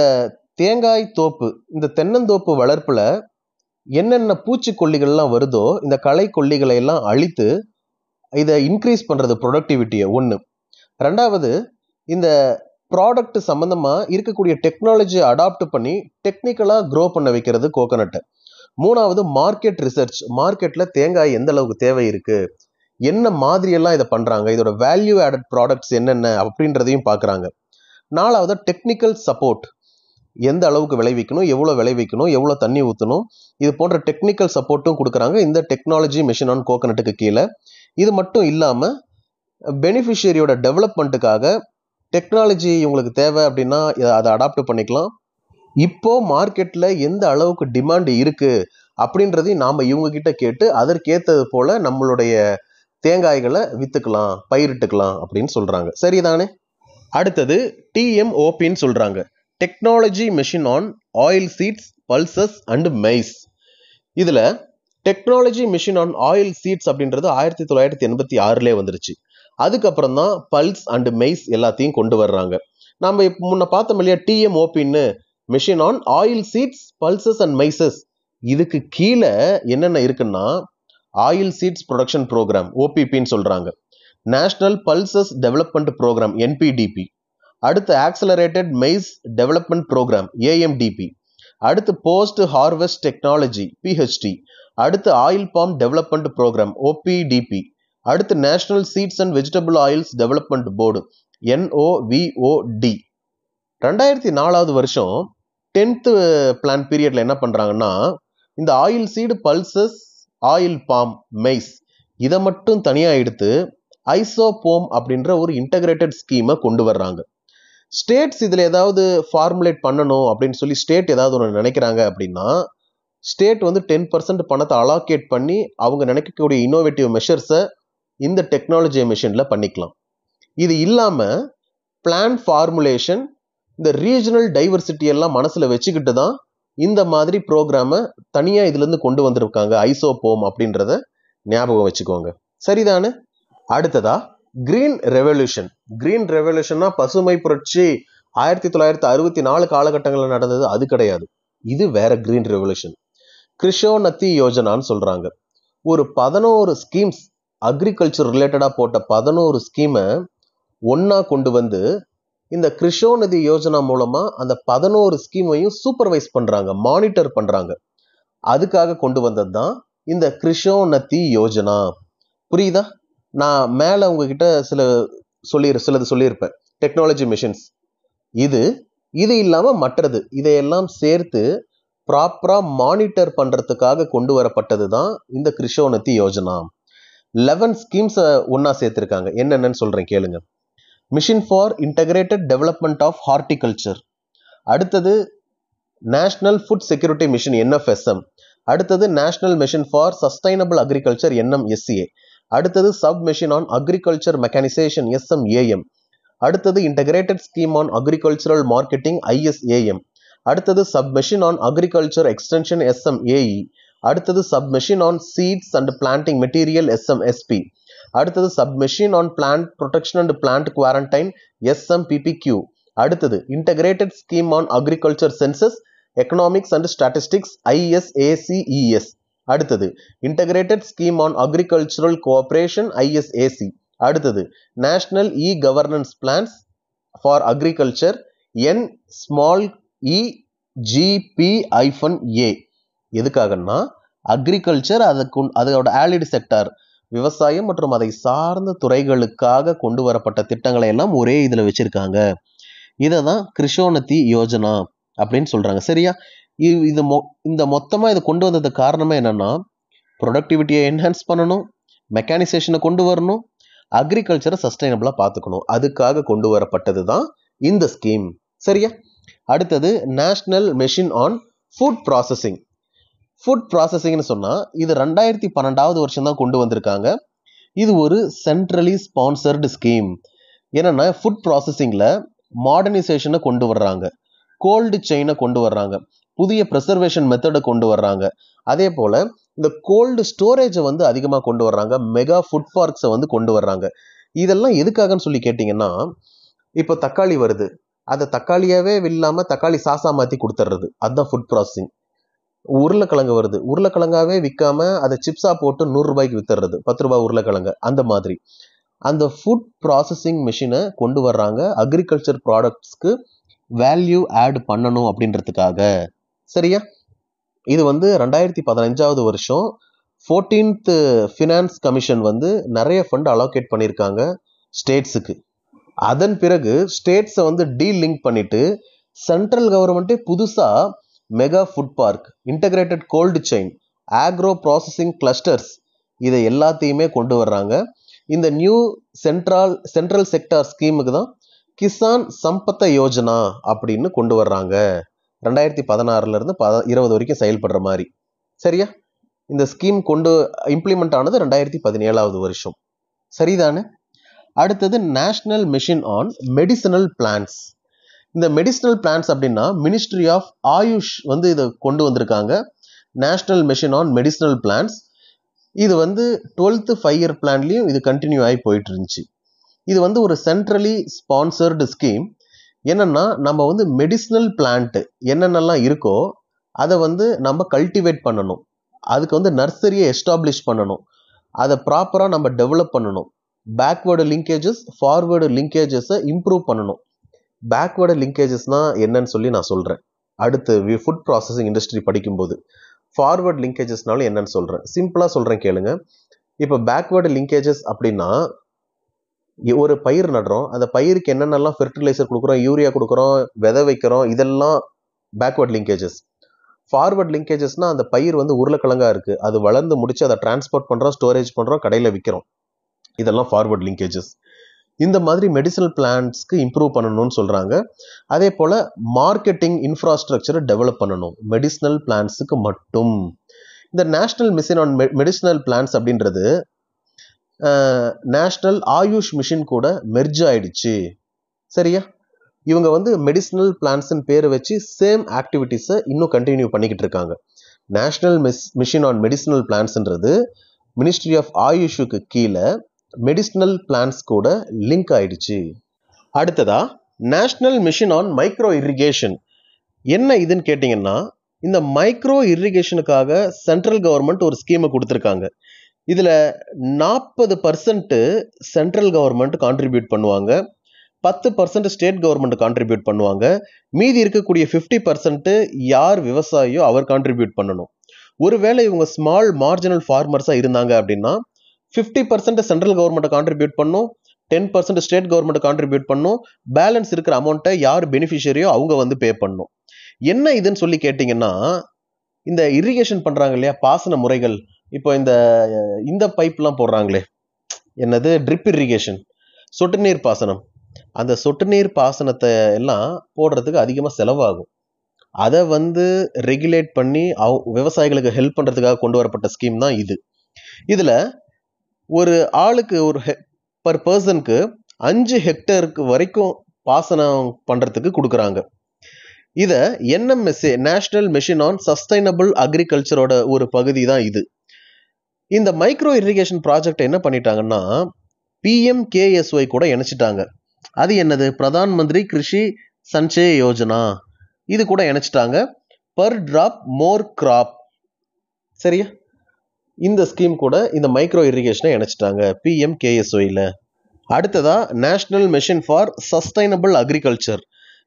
தேங்காய் தோப்பு, இந்த தென்னந்தோப்பு வளர்ப்புல என்னென்ன பூச்சிக்கொல்லிகள்லாம் வருதோ இந்த களை கொல்லிகளை எல்லாம் அழித்து இதை இன்க்ரீஸ் பண்றது ப்ரொடக்டிவிட்டியை ஒன்று. ரெண்டாவது, இந்த ப்ராடக்ட் சம்பந்தமா இருக்கக்கூடிய டெக்னாலஜியை அடாப்ட் பண்ணி டெக்னிக்கலா க்ரோ பண்ண வைக்கிறது கோகனட்டை. மூணாவது மார்க்கெட் ரிசர்ச், மார்க்கெட்ல தேங்காய் எந்த அளவுக்கு தேவை இருக்கு, என்ன மாதிரி எல்லாம் இதை பண்றாங்க, இதோட வேல்யூ ஆடட் ப்ராடக்ட்ஸ் என்னென்ன அப்படின்றதையும் பார்க்குறாங்க. நாலாவது டெக்னிக்கல் சப்போர்ட், எந்த அளவுக்கு விளைவிக்கணும், எவ்வளோ விளைவிக்கணும், எவ்வளோ தண்ணி ஊற்றணும், இது போன்ற டெக்னிக்கல் சப்போர்ட்டும் கொடுக்குறாங்க இந்த டெக்னாலஜி மிஷன் ஆன் கோகனட்டுக்கு கீழே. இது மட்டும் இல்லாமல் பெனிஃபிஷியரியோட டெவலப்மெண்ட்டுக்காக டெக்னாலஜி உங்களுக்கு தேவை அப்படின்னா அதை அடாப்ட் பண்ணிக்கலாம். இப்போ மார்க்கெட்டில் எந்த அளவுக்கு டிமாண்ட் இருக்கு அப்படின்றதையும் நாம் இவங்க கிட்ட கேட்டு அதற்கேற்றது போல நம்மளுடைய தேங்காய்களை வித்துக்கலாம், பயிரிட்டுக்கலாம் அப்படின்னு சொல்றாங்க. சரிதானே? அடுத்தது TMOPன்னு சொல்றாங்க, technology mission on oil seeds, pulses and maize. இதுல technology mission on oil seeds அப்படின்றது 1986 வந்துருச்சு. அதுக்கப்புறம் தான் பல்ஸ் அண்ட் மெய்ஸ் எல்லாத்தையும் கொண்டு வர்றாங்க. நம்ம இப்போ முன்ன பார்த்தோம் இல்லையா, TMOPன்னு mission on oil seeds, pulses and maizes. இதுக்கு கீழே என்னென்ன இருக்குன்னா ஆயில் சீட்ஸ் ப்ரொடக்ஷன் ப்ரோக்ராம் OPPன்னு சொல்றாங்க, national pulses development programme NPDP, அடுத்து accelerated maize development programme AMDP, அடுத்து போஸ்ட் ஹார்வெஸ்ட் டெக்னாலஜி PHT, அடுத்து oil palm development programme OPDP, அடுத்து national seeds and vegetable oils development board NOVOD. 2004 வருஷம் 10th plan பீரியட்ல என்ன பண்றாங்கன்னா இந்த oil seed, pulses, oil palm, maize இதை மட்டும் தனியா எடுத்து ஐசோபோம் அப்படின்ற ஒரு இன்டகிரேட்டட் ஸ்கீமை கொண்டு வர்றாங்க. ஸ்டேட்ஸ் இதுல ஏதாவது ஃபார்முலேட் பண்ணணும் அப்படின்னு சொல்லி ஸ்டேட் ஏதாவது ஒன்று நினைக்கிறாங்க அப்படின்னா ஸ்டேட் வந்து 10% பணத்தை அலாகேட் பண்ணி அவங்க நினைக்கக்கூடிய இன்னோவேட்டிவ் மெஷர்ஸை இந்த டெக்னாலஜி மிஷன்ல பண்ணிக்கலாம். இது இல்லாம பிளான் ஃபார்முலேஷன், இந்த ரீஜனல் டைவர்சிட்டி எல்லாம் மனசுல வச்சுக்கிட்டு தான் இந்த மாதிரி ப்ரோக்ராமை தனியா இதுல இருந்து கொண்டு வந்திருக்காங்க, ஐசோபோம் அப்படின்றத ஞாபகம் வச்சுக்கோங்க. சரிதானே? அடுத்ததா கிரீன் ரெவல்யூஷன். கிரீன் ரெவல்யூஷன்னா பசுமை புரட்சி 1964 காலகட்டங்களில் நடந்தது, அது கிடையாது. இது வேற கிரீன் ரெவல்யூஷன். கிருஷோநத்தி யோஜனான்னு சொல்றாங்க. ஒரு 11 ஸ்கீம்ஸ் அக்ரிகல்ச்சர் ரிலேட்டடா போட்ட 11 ஸ்கீமை ஒன்னா கொண்டு வந்து இந்த கிருஷோநதி யோஜனா மூலமா அந்த 11 ஸ்கீமையும் சூப்பர்வைஸ் பண்றாங்க, மானிட்டர் பண்றாங்க. அதுக்காக கொண்டு வந்தது தான் இந்த கிருஷோநதி யோஜனா. புரியுதா? நான் மேல உங்ககிட்ட சிலது சொல்லியிருப்பேன், டெக்னாலஜி மிஷன்ஸ். இது இல்லாம மற்றது இதையெல்லாம் சேர்த்து ப்ராப்பரா மானிட்டர் பண்றதுக்காக கொண்டு வரப்பட்டது தான் இந்த கிருஷோநதி யோஜனா. 11 ஸ்கீம்ஸ் ஒன்னா சேர்த்திருக்காங்க. என்னென்னு சொல்றேன் கேளுங்க. Mission for integrated development of horticulture, அடுத்தது national food security mission NFSM, அடுத்தது national mission for sustainable agriculture NMSCA, அடுத்தது sub mission on agriculture mechanisation SMAM, அடுத்தது integrated scheme on agricultural marketing ISAM, அடுத்தது sub mission on agriculture extension SMAE, அடுத்தது sub mission on seeds and planting material SMSP, அடுத்தது sub mission on plant protection and plant quarantine SMPPQ, அடுத்தது integrated scheme on agriculture census economics and statistics ISACES, அடுத்தது integrated scheme on agricultural cooperation ISAC, அடுத்தது national governance plans for agriculture NSMEGP-A. எதுக்காகன்னா agriculture அதோட allied sector, விவசாயம் மற்றும் அதை சார்ந்த துறைகளுக்காக கொண்டு வரப்பட்ட திட்டங்களை எல்லாம் ஒரே இதுல வச்சிருக்காங்க. இதை தான் கிருஷோநதி யோஜனா அப்படின்னு சொல்றாங்க. சரியா? இந்த மொத்தமா இதை கொண்டு வந்ததுக்கு காரணமே என்னன்னா ப்ரொடக்டிவிட்டியை என்ஹான்ஸ் பண்ணணும், மெக்கானிசேஷனை கொண்டு வரணும், அக்ரிகல்ச்சரை சஸ்டைனபிளா பார்த்துக்கணும். அதுக்காக கொண்டு வரப்பட்டது தான் இந்த ஸ்கீம். சரியா? அடுத்தது national mission on food processing. Food ப்ராசஸிங்னு சொன்னா இது 2012 வருஷம் தான் கொண்டு வந்திருக்காங்க. இது ஒரு சென்ட்ரலி ஸ்பான்சர்டு ஸ்கீம். என்னன்னா ஃபுட் ப்ராசஸிங்ல மாடர்னைசேஷனை கொண்டு வர்றாங்க, கோல்டு செயினை கொண்டு வர்றாங்க, புதிய ப்ரிசர்வேஷன் மெத்தடை கொண்டு வர்றாங்க. அதே போல இந்த கோல்டு ஸ்டோரேஜை வந்து அதிகமாக கொண்டு வர்றாங்க, மெகா ஃபுட் பார்க்ஸை வந்து கொண்டு வர்றாங்க. இதெல்லாம் எதுக்காகன்னு சொல்லி கேட்டிங்கன்னா, இப்போ தக்காளி வருது, அதை தக்காளியாவே இல்லாம தக்காளி சாசா மாத்தி கொடுத்துட்றது, அதுதான் ஃபுட் ப்ராசஸிங். உருளைக்கிழங்கு வருது, உருளைக்கிழங்காவே விற்காம அதை சிப்ஸா போட்டு 100 ரூபாய்க்கு வித்துறது, 10 ரூபாய் உருளைக்கிழங்கு. அந்த மாதிரி அந்த ஃபுட் ப்ராசஸிங் மிஷினை கொண்டு வர்றாங்க, அக்ரிகல்ச்சர் ப்ராடக்ட்ஸ்க்கு வேல்யூ ஆட் பண்ணணும் அப்படின்றதுக்காக. சரியா? இது வந்து 2015 வருஷம் 14th ஃபினான்ஸ் கமிஷன் வந்து நிறைய ஃபண்ட் அலோகேட் பண்ணியிருக்காங்க ஸ்டேட்ஸுக்கு. அதன் பிறகு ஸ்டேட்ஸை வந்து டீலிங்க் பண்ணிட்டு சென்ட்ரல் கவர்மெண்ட்டே புதுசாக mega food park, integrated cold chain, agro processing clusters இதை எல்லாத்தையுமே கொண்டு வர்றாங்க. இந்த நியூ சென்ட்ரல் செக்டார் ஸ்கீமுக்கு தான் கிசான் சம்பத்த யோஜனா அப்படின்னு கொண்டு வர்றாங்க. 2016 20 வரைக்கும் செயல்படுற மாதிரி. சரியா? இந்த ஸ்கீம் இம்ப்ளிமெண்ட் ஆனது 2017 வருஷம். சரிதானே? அடுத்தது national mission on medicinal plans. இந்த மெடிசினல் பிளான்ஸ் அப்படின்னா மினிஸ்ட்ரி ஆஃப் ஆயுஷ் வந்து இதை கொண்டு வந்திருக்காங்க. National mission on medicinal plans இது வந்து 12th 5-year பிளான்லையும் இது கண்டினியூ ஆகி போயிட்டு இருந்துச்சு. இது வந்து ஒரு சென்ட்ரலி ஸ்பான்சர்டு ஸ்கீம். என்னன்னா நம்ம வந்து மெடிசினல் பிளான்ட் என்னென்னலாம் இருக்கோ அதை வந்து நம்ம கல்டிவேட் பண்ணணும். அதுக்கு வந்து நர்சரியை எஸ்டாப்ளிஷ் பண்ணணும். அதை ப்ராப்பராக நம்ம டெவலப் பண்ணணும். பேக்வேர்டு லிங்கேஜஸ், ஃபார்வேர்டு லிங்கேஜஸை இம்ப்ரூவ் பண்ணணும். பேக்வேர்டு லிங்கேஜஸ்னால் என்னன்னு சொல்லி நான் சொல்கிறேன் அடுத்து ஃபுட் ப்ராசஸிங் இண்டஸ்ட்ரி படிக்கும்போது. ஃபார்வேர்டு லிங்கேஜஸ்னாலும் என்னன்னு சொல்கிறேன். சிம்பிளாக சொல்கிறேன் கேளுங்க. இப்போ பேக்வேர்டு லிங்கேஜஸ் அப்படின்னா ஒரு பயிர் நடுறோம், அந்த பயிருக்கு என்னென்னலாம் ஃபெர்டிலைசர் கொடுக்குறோம், யூரியா கொடுக்குறோம், விதை வைக்கிறோம், இதெல்லாம் பேக்வேர்ட் லிங்கேஜஸ். ஃபார்வர்ட் லிங்கேஜஸ்னால் அந்த பயிர் வந்து உருளைக்கிழங்கா இருக்குது, அது வளர்ந்து முடிச்சு அதை டிரான்ஸ்போர்ட் பண்ணுறோம், ஸ்டோரேஜ் பண்ணுறோம், கடையில் விற்கிறோம். இதெல்லாம் ஃபார்வர்ட் லிங்கேஜஸ். இந்த மாதிரி மெடிசினல் பிளான்ட்ஸ்க்கு இம்ப்ரூவ் பண்ணணும்னு சொல்கிறாங்க. அதே போல் மார்க்கெட்டிங் இன்ஃப்ராஸ்ட்ரக்சரை டெவலப் பண்ணணும் மெடிசினல் பிளான்ட்ஸுக்கு மட்டும். இந்த national mission on medicinal plans அப்படின்றது நேஷனல் ஆயுஷ் மிஷன் கூட மெர்ஜ் ஆயிடுச்சு. சரியா? இவங்க வந்து மெடிசினல் பிளான்ஸ்ன்னு பேரை வச்சு சேம் ஆக்டிவிட்டீஸை இன்னும் கண்டினியூ பண்ணிக்கிட்டு இருக்காங்க. நேஷனல் மிஷன் ஆன் மெடிசினல் பிளான்ஸ்ன்றது மினிஸ்ட்ரி ஆஃப் ஆயுஷுக்கு கீழே மெடிசினல் பிளான்ஸ் கூட லிங்க் ஆயிடுச்சு. அடுத்ததா national mission on micro irrigation. என்ன இதுன்னு கேட்டிங்கன்னா, இந்த மைக்ரோ இரிகேஷனுக்காக சென்ட்ரல் கவர்மெண்ட் ஒரு ஸ்கீமை கொடுத்துருக்காங்க. இதில் 40% சென்ட்ரல் கவர்மெண்ட் கான்ட்ரிபியூட் பண்ணுவாங்க, 10% ஸ்டேட் கவர்மெண்ட் கான்ட்ரிபியூட் பண்ணுவாங்க. மீதி இருக்கக்கூடிய 50% யார் விவசாயியோ அவர் கான்ட்ரிபியூட் பண்ணணும். ஒருவேளை இவங்க ஸ்மால் மார்ஜினல் ஃபார்மர்ஸாக இருந்தாங்க அப்படின்னா 50% சென்ட்ரல் கவர்மெண்ட் கான்ட்ரிபியூட் பண்ணும், 10% ஸ்டேட் கவர்மெண்ட் கான்ட்ரிபியூட் பண்ணும். பேலன்ஸ் இருக்கிற அமௌண்ட்டை யார் பெனிஃபிஷியரியோ அவங்க வந்து பே பண்ணும். என்ன இதுன்னு சொல்லி கேட்டிங்கன்னா, இந்த இரிகேஷன் பண்ணுறாங்க இல்லையா, பாசன முறைகள். இப்போ இந்த பைப்லாம் போடுறாங்களே, என்னது ட்ரிப் இரிகேஷன், சொட்டு நீர் பாசனம். அந்த சொட்டு நீர் பாசனத்தை எல்லாம் போடுறதுக்கு அதிகமாக செலவாகும். அதை வந்து ரெகுலேட் பண்ணி விவசாயிகளுக்கு ஹெல்ப் பண்ணுறதுக்காக கொண்டு வரப்பட்ட ஸ்கீம் தான் இது. இதில் ஒரு ஆளுக்கு பர் பர்சனுக்கு 5 ஹெக்டருக்கு வரைக்கும் பாசனம் பண்ணுறதுக்கு கொடுக்குறாங்க. இதை NMSA national mission on sustainable அக்ரிகல்ச்சரோட ஒரு பகுதி தான் இது. இந்த மைக்ரோ இரிகேஷன் ப்ராஜெக்ட் என்ன பண்ணிட்டாங்கன்னா PMKSY கூட இணைச்சிட்டாங்க. அது என்னது? பிரதான் மந்திரி கிருஷி சஞ்சய் யோஜனா. இது கூட இணைச்சிட்டாங்க. பர் டிராப் மோர் கிராப். சரியா? இந்த ஸ்கீம் கூட இந்த மைக்ரோ இரிகேஷனை இணைச்சிட்டாங்க PMKSYல. அடுத்ததா national mission for sustainable agriculture.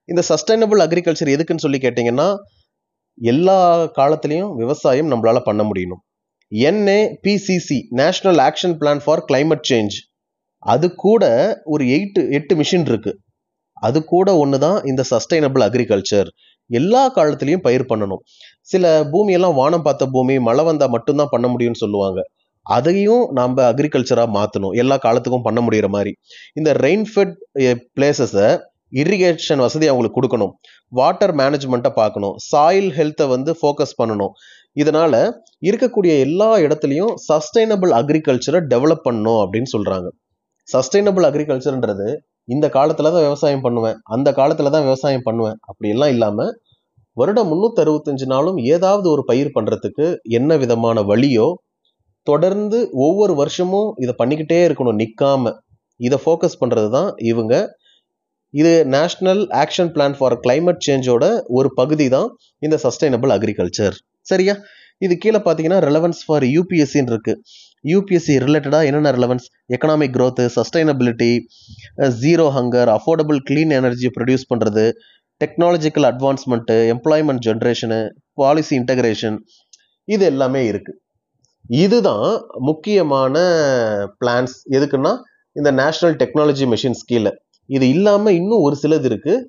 இந்த சஸ்டைனபிள் அக்ரிகல்ச்சர் எதுக்குன்னு சொல்லி கேட்டிங்கன்னா, எல்லா காலத்திலையும் விவசாயம் நம்மளால பண்ண முடியணும். NAPCC national action plan for climate change. அது கூட ஒரு 8 மிஷன் இருக்கு. அது கூட ஒன்று தான் இந்த சஸ்டைனபிள் அக்ரிகல்ச்சர். எல்லா காலத்திலையும் பயிர் பண்ணணும். சில பூமியெல்லாம் வானம் பார்த்த பூமி, மழை வந்தால் மட்டும்தான் பண்ண முடியும்னு சொல்லுவாங்க. அதையும் நம்ம அக்ரிகல்ச்சராக மாற்றணும், எல்லா காலத்துக்கும் பண்ண முடிகிற மாதிரி. இந்த ரெயின்ஃபெட் பிளேசஸை இரிகேஷன் வசதி அவங்களுக்கு கொடுக்கணும். வாட்டர் மேனேஜ்மெண்ட்டை பார்க்கணும். சாயில் ஹெல்த்தை வந்து ஃபோக்கஸ் பண்ணணும். இதனால இருக்கக்கூடிய எல்லா இடத்துலையும் சஸ்டைனபிள் அக்ரிகல்ச்சரை டெவலப் பண்ணணும் அப்படின்னு சொல்கிறாங்க. சஸ்டைனபிள் அக்ரிகல்ச்சர்ன்றது இந்த காலத்தில் தான் விவசாயம் பண்ணுவேன், அந்த காலத்தில் தான் விவசாயம் பண்ணுவேன் அப்படியெல்லாம் இல்லாமல் வருடம் 365 நாளும் ஏதாவது ஒரு பயிர் பண்ணுறதுக்கு என்ன விதமான வழியோ தொடர்ந்து ஒவ்வொரு வருஷமும் இதை பண்ணிக்கிட்டே இருக்கணும், நிற்காம. இதை ஃபோக்கஸ் பண்ணுறது தான் இவங்க. இது national action plan for climate சேஞ்சோட ஒரு பகுதி தான் இந்த சஸ்டைனபிள் அக்ரிகல்ச்சர். சரியா? இது கீழே பார்த்தீங்கன்னா ரெலவன்ஸ் ஃபார் UPSCன்னு இருக்கு. UPSC ரிலேட்டடாக என்னென்ன relevance? Economic growth, sustainability, zero hunger, affordable clean energy produce பண்ணுறது, technological advancement, employment generation, policy integration, இது எல்லாமே இருக்குது. இதுதான் முக்கியமான பிளான்ஸ். எதுக்குன்னா இந்த நேஷனல் டெக்னாலஜி மிஷன்ஸ் கீழே. இது இல்லாமல் இன்னும் ஒரு சிலது இருக்குது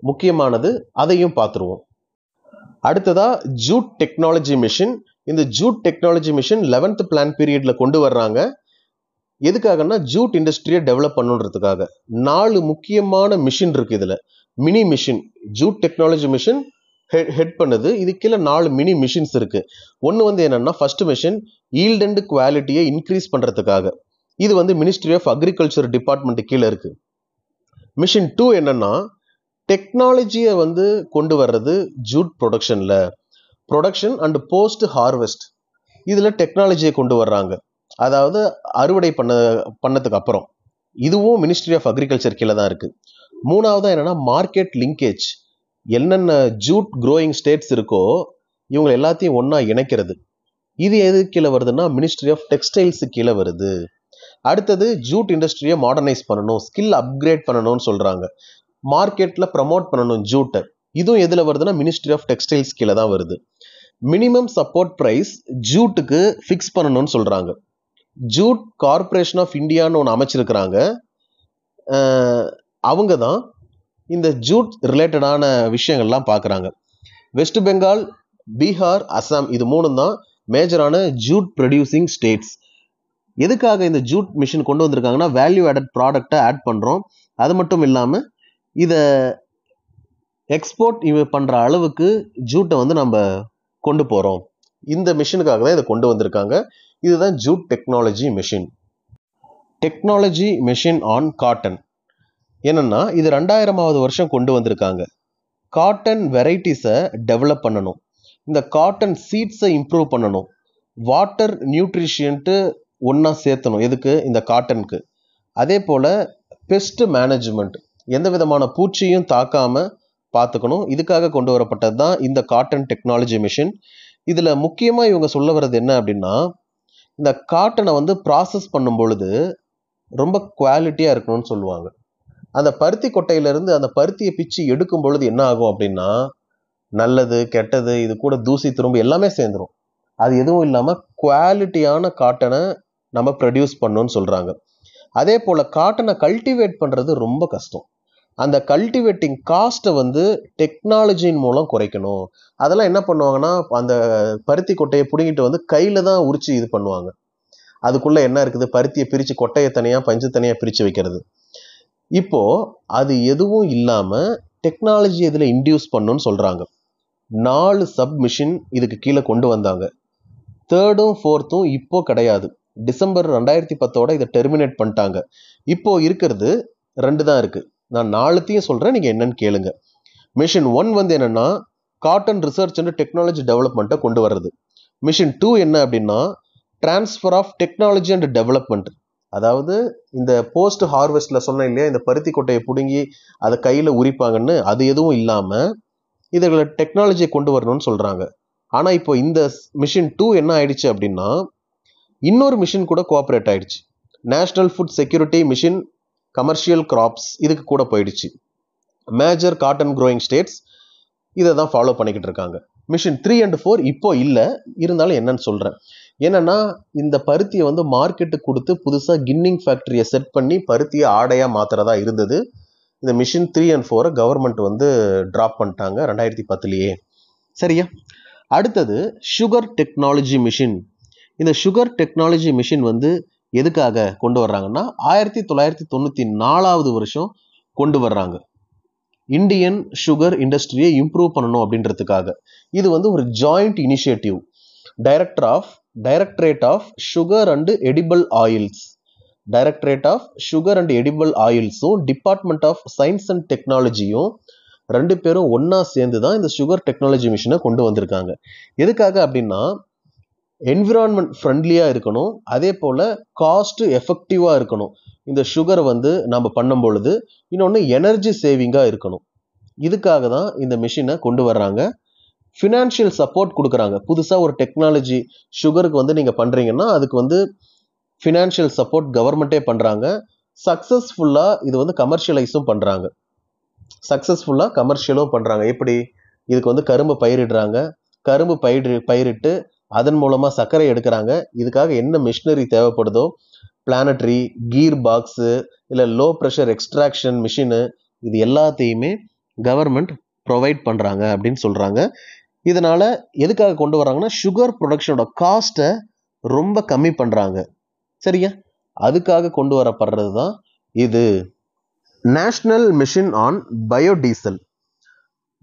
முக்கியமானது, அதையும் பார்த்துருவோம். அடுத்ததா ஜூட் டெக்னாலஜி மிஷன். இந்த jute technology mission 11th plan பீரியட்ல கொண்டு வர்றாங்க. எதுக்காகன்னா ஜூட் இண்டஸ்ட்ரியை டெவலப் பண்ணுன்றதுக்காக. 4 முக்கியமான மிஷின் இருக்கு இதுல. Mini mission jute technology mission head பண்ணுது. இது கீழே 4 மினி மிஷின்ஸ் இருக்கு. ஒன்று வந்து என்னன்னா ஃபர்ஸ்ட் மிஷன் ஈல்ட் அண்ட் குவாலிட்டியை இன்க்ரீஸ் பண்றதுக்காக. இது வந்து மினிஸ்ட்ரி ஆஃப் அக்ரிகல்ச்சர் டிபார்ட்மெண்ட் கீழே இருக்கு. மிஷன் 2 என்னன்னா டெக்னாலஜியை வந்து கொண்டு வர்றது jute production and post harvest. இதுல டெக்னாலஜியை கொண்டு வர்றாங்க, அதாவது அறுவடை பண்ணதுக்கு அப்புறம். இதுவும் மினிஸ்ட்ரி ஆஃப் அக்ரிகல்ச்சர் கீழே தான் இருக்கு. மூணாவதா என்னன்னா மார்க்கெட் லிங்கேஜ். என்னென்ன ஜூட் க்ரோயிங் ஸ்டேட்ஸ் இருக்கோ இவங்க எல்லாத்தையும் ஒன்னா இணைக்கிறது. இது எது கீழே வருதுன்னா மினிஸ்ட்ரி ஆஃப் டெக்ஸ்டைல்ஸ் கீழே வருது. அடுத்தது ஜூட் இண்டஸ்ட்ரியை மாடர்னைஸ் பண்ணணும், ஸ்கில் அப்கிரேட் பண்ணணும்னு சொல்றாங்க. மார்க்கெட்ல ப்ரமோட் பண்ணணும் ஜூட்டை. இதுவும் எதுல வருதுன்னா மினிஸ்ட்ரி ஆஃப் டெக்ஸ்டைல்ஸ் கீழே தான் வருது. மினிமம் சப்போர்ட் பிரைஸ் ஜூட்டுக்கு ஃபிக்ஸ் பண்ணணும்னு சொல்றாங்க. ஜூட் கார்பரேஷன் ஆஃப் இந்தியான்னு ஒன்று அமைச்சிருக்கிறாங்க. அவங்க தான் இந்த ஜூட் ரிலேட்டடான விஷயங்கள்லாம் பார்க்குறாங்க. வெஸ்ட் பெங்கால், பீகார், அசாம் இது 3 தான் மேஜரான ஜூட் ப்ரொடியூசிங் ஸ்டேட்ஸ். எதுக்காக இந்த ஜூட் மிஷின் கொண்டு வந்திருக்காங்கன்னா வேல்யூ ஆடட் ப்ராடக்டை ஆட் பண்ணுறோம். அது மட்டும் இல்லாமல் இதை எக்ஸ்போர்ட் பண்ணுற அளவுக்கு ஜூட்டை வந்து நம்ம கொண்டு போகிறோம். இந்த மிஷினுக்காக தான் இதை கொண்டு வந்திருக்காங்க. இதுதான் jute technology mission. Technology mission on cotton என்னன்னா இது 2000வது வருஷம் கொண்டு வந்திருக்காங்க. காட்டன் வெரைட்டிஸை டெவலப் பண்ணணும், இந்த காட்டன் சீட்ஸை இம்ப்ரூவ் பண்ணணும், வாட்டர் நியூட்ரிஷியன்ட்டு ஒன்றா சேர்த்தணும். எதுக்கு? இந்த காட்டனுக்கு. அதே போல் பெஸ்ட் மேனேஜ்மெண்ட், எந்த விதமான பூச்சியும் தாக்காமல் பார்த்துக்கணும். இதுக்காக கொண்டு வரப்பட்டது தான் இந்த காட்டன் டெக்னாலஜி மிஷின். இதில் முக்கியமாக இவங்க சொல்ல வர்றது என்ன அப்படின்னா இந்த காட்டனை வந்து ப்ராசஸ் பண்ணும் பொழுது ரொம்ப குவாலிட்டியாக இருக்கணும்னு சொல்லுவாங்க. அந்த பருத்தி கொட்டையிலேருந்து அந்த பருத்தியை பிச்சு எடுக்கும் பொழுது என்ன ஆகும் அப்படின்னா நல்லது கெட்டது இது கூட தூசி திரும்ப எல்லாமே சேர்ந்துடும். அது எதுவும் இல்லாமல் குவாலிட்டியான காட்டனை நம்ம ப்ரொடியூஸ் பண்ணணும்னு சொல்கிறாங்க. அதே போல் காட்டனை கல்டிவேட் பண்ணுறது ரொம்ப கஷ்டம். அந்த கல்டிவேட்டிங் காஸ்ட்டை வந்து டெக்னாலஜியின் மூலம் குறைக்கணும். அதெல்லாம் என்ன பண்ணுவாங்கன்னா அந்த பருத்தி கொட்டையை பிடுங்கிட்டு வந்து கையில் தான் உரிச்சு இது பண்ணுவாங்க. அதுக்குள்ளே என்ன இருக்குது? பருத்தியை பிரித்து கொட்டையை தனியாக பஞ்சு தனியாக பிரித்து வைக்கிறது. இப்போது அது எதுவும் இல்லாமல் டெக்னாலஜி இதில் இன்டியூஸ் பண்ணணும்னு சொல்கிறாங்க. 4 சப்மிஷின் இதுக்கு கீழே கொண்டு வந்தாங்க. 3rd 4th இப்போ கிடையாது. டிசம்பர் 2010 இதை டெர்மினேட் பண்ணிட்டாங்க. இப்போ இருக்கிறது 2 தான் இருக்குது. நான் 4த்தையும் சொல்கிறேன், நீங்கள் என்னன்னு கேளுங்க. மிஷன் 1 வந்து என்னென்னா காட்டன் ரிசர்ச் அண்ட் டெக்னாலஜி டெவலப்மெண்ட்டை கொண்டு வர்றது. மிஷன் 2 என்ன அப்படின்னா transfer of technology and development. அதாவது இந்த போஸ்ட் ஹார்வெஸ்ட்டில் சொன்னேன் இல்லையா, இந்த பருத்தி கொட்டையை பிடுங்கி அதை கையில் உரிப்பாங்கன்னு, அது எதுவும் இல்லாமல் இதில் டெக்னாலஜியை கொண்டு வரணும்னு சொல்கிறாங்க. ஆனால் இப்போ இந்த மிஷன் 2 என்ன ஆயிடுச்சு அப்படின்னா இன்னொரு மிஷின் கூட கோஆப்ரேட் ஆயிடுச்சு. National food security mission commercial crops இதுக்கு கூட போயிடுச்சு. மேஜர் காட்டன் க்ரோயிங் ஸ்டேட்ஸ் இதை தான் ஃபாலோ பண்ணிக்கிட்டு இருக்காங்க. மிஷன் 3 and 4 இப்போ இல்லை, இருந்தாலும் என்னன்னு சொல்கிறேன். என்னன்னா இந்த பருத்தியை வந்து மார்க்கெட்டுக்கு கொடுத்து புதுசாக கின்னிங் ஃபேக்ட்ரியை செட் பண்ணி பருத்தியை ஆடையாக மாத்திரதா இருந்தது. இந்த மிஷன் 3 and 4 கவர்மெண்ட் வந்து ட்ராப் பண்ணிட்டாங்க 2010. சரியா? அடுத்தது சுகர் டெக்னாலஜி மிஷின். இந்த சுகர் டெக்னாலஜி மிஷின் வந்து எதுக்காக கொண்டு வர்றாங்கன்னா 1994வது வருஷம் கொண்டு வர்றாங்க. இந்தியன் சுகர் இண்டஸ்ட்ரியை இம்ப்ரூவ் பண்ணணும் அப்படின்றதுக்காக. இது வந்து ஒரு joint initiative. Directorate of sugar and edible oils, directorate of sugar and edible ஆயில்ஸும் டிபார்ட்மெண்ட் ஆஃப் சயின்ஸ் அண்ட் டெக்னாலஜியும் 2 பேரும் ஒன்னா சேர்ந்து தான் இந்த சுகர் டெக்னாலஜி மிஷினை கொண்டு வந்திருக்காங்க. எதுக்காக அப்படின்னா என்விரான்மெண்ட் ஃப்ரெண்ட்லியாக இருக்கணும், அதே போல் காஸ்ட் எஃபெக்டிவாக இருக்கணும். இந்த சுகர் வந்து நம்ம பண்ணும் பொழுது இன்னொன்று எனர்ஜி சேவிங்காக இருக்கணும். இதுக்காக தான் இந்த மிஷினை கொண்டு வர்றாங்க. ஃபினான்ஷியல் சப்போர்ட் கொடுக்குறாங்க. புதுசாக ஒரு டெக்னாலஜி சுகருக்கு வந்து நீங்கள் பண்ணுறீங்கன்னா அதுக்கு வந்து ஃபினான்ஷியல் சப்போர்ட் கவர்மெண்ட்டே பண்ணுறாங்க. சக்ஸஸ்ஃபுல்லாக இது வந்து கமர்ஷியலைஸும் பண்ணுறாங்க. சக்ஸஸ்ஃபுல்லாக கமர்ஷியலோ பண்ணுறாங்க. எப்படி? இதுக்கு வந்து கரும்பு பயிரிடுறாங்க, கரும்பு பயிரிட்டு அதன் மூலமாக சர்க்கரை எடுக்கிறாங்க. இதுக்காக என்ன மிஷினரி தேவைப்படுதோ, பிளானட்ரி, கீர் பாக்ஸு, இல்லை லோ ப்ரெஷர் எக்ஸ்ட்ராக்ஷன் மிஷினு, இது எல்லாத்தையுமே கவர்மெண்ட் ப்ரொவைட் பண்ணுறாங்க அப்படின்னு சொல்கிறாங்க. இதனால் எதுக்காக கொண்டு வராங்கன்னா, சுகர் ப்ரொடக்ஷனோட காஸ்ட்டை ரொம்ப கம்மி பண்ணுறாங்க. சரியா? அதுக்காக கொண்டு வரப்படுறது தான் இது. National mission on biodiesel.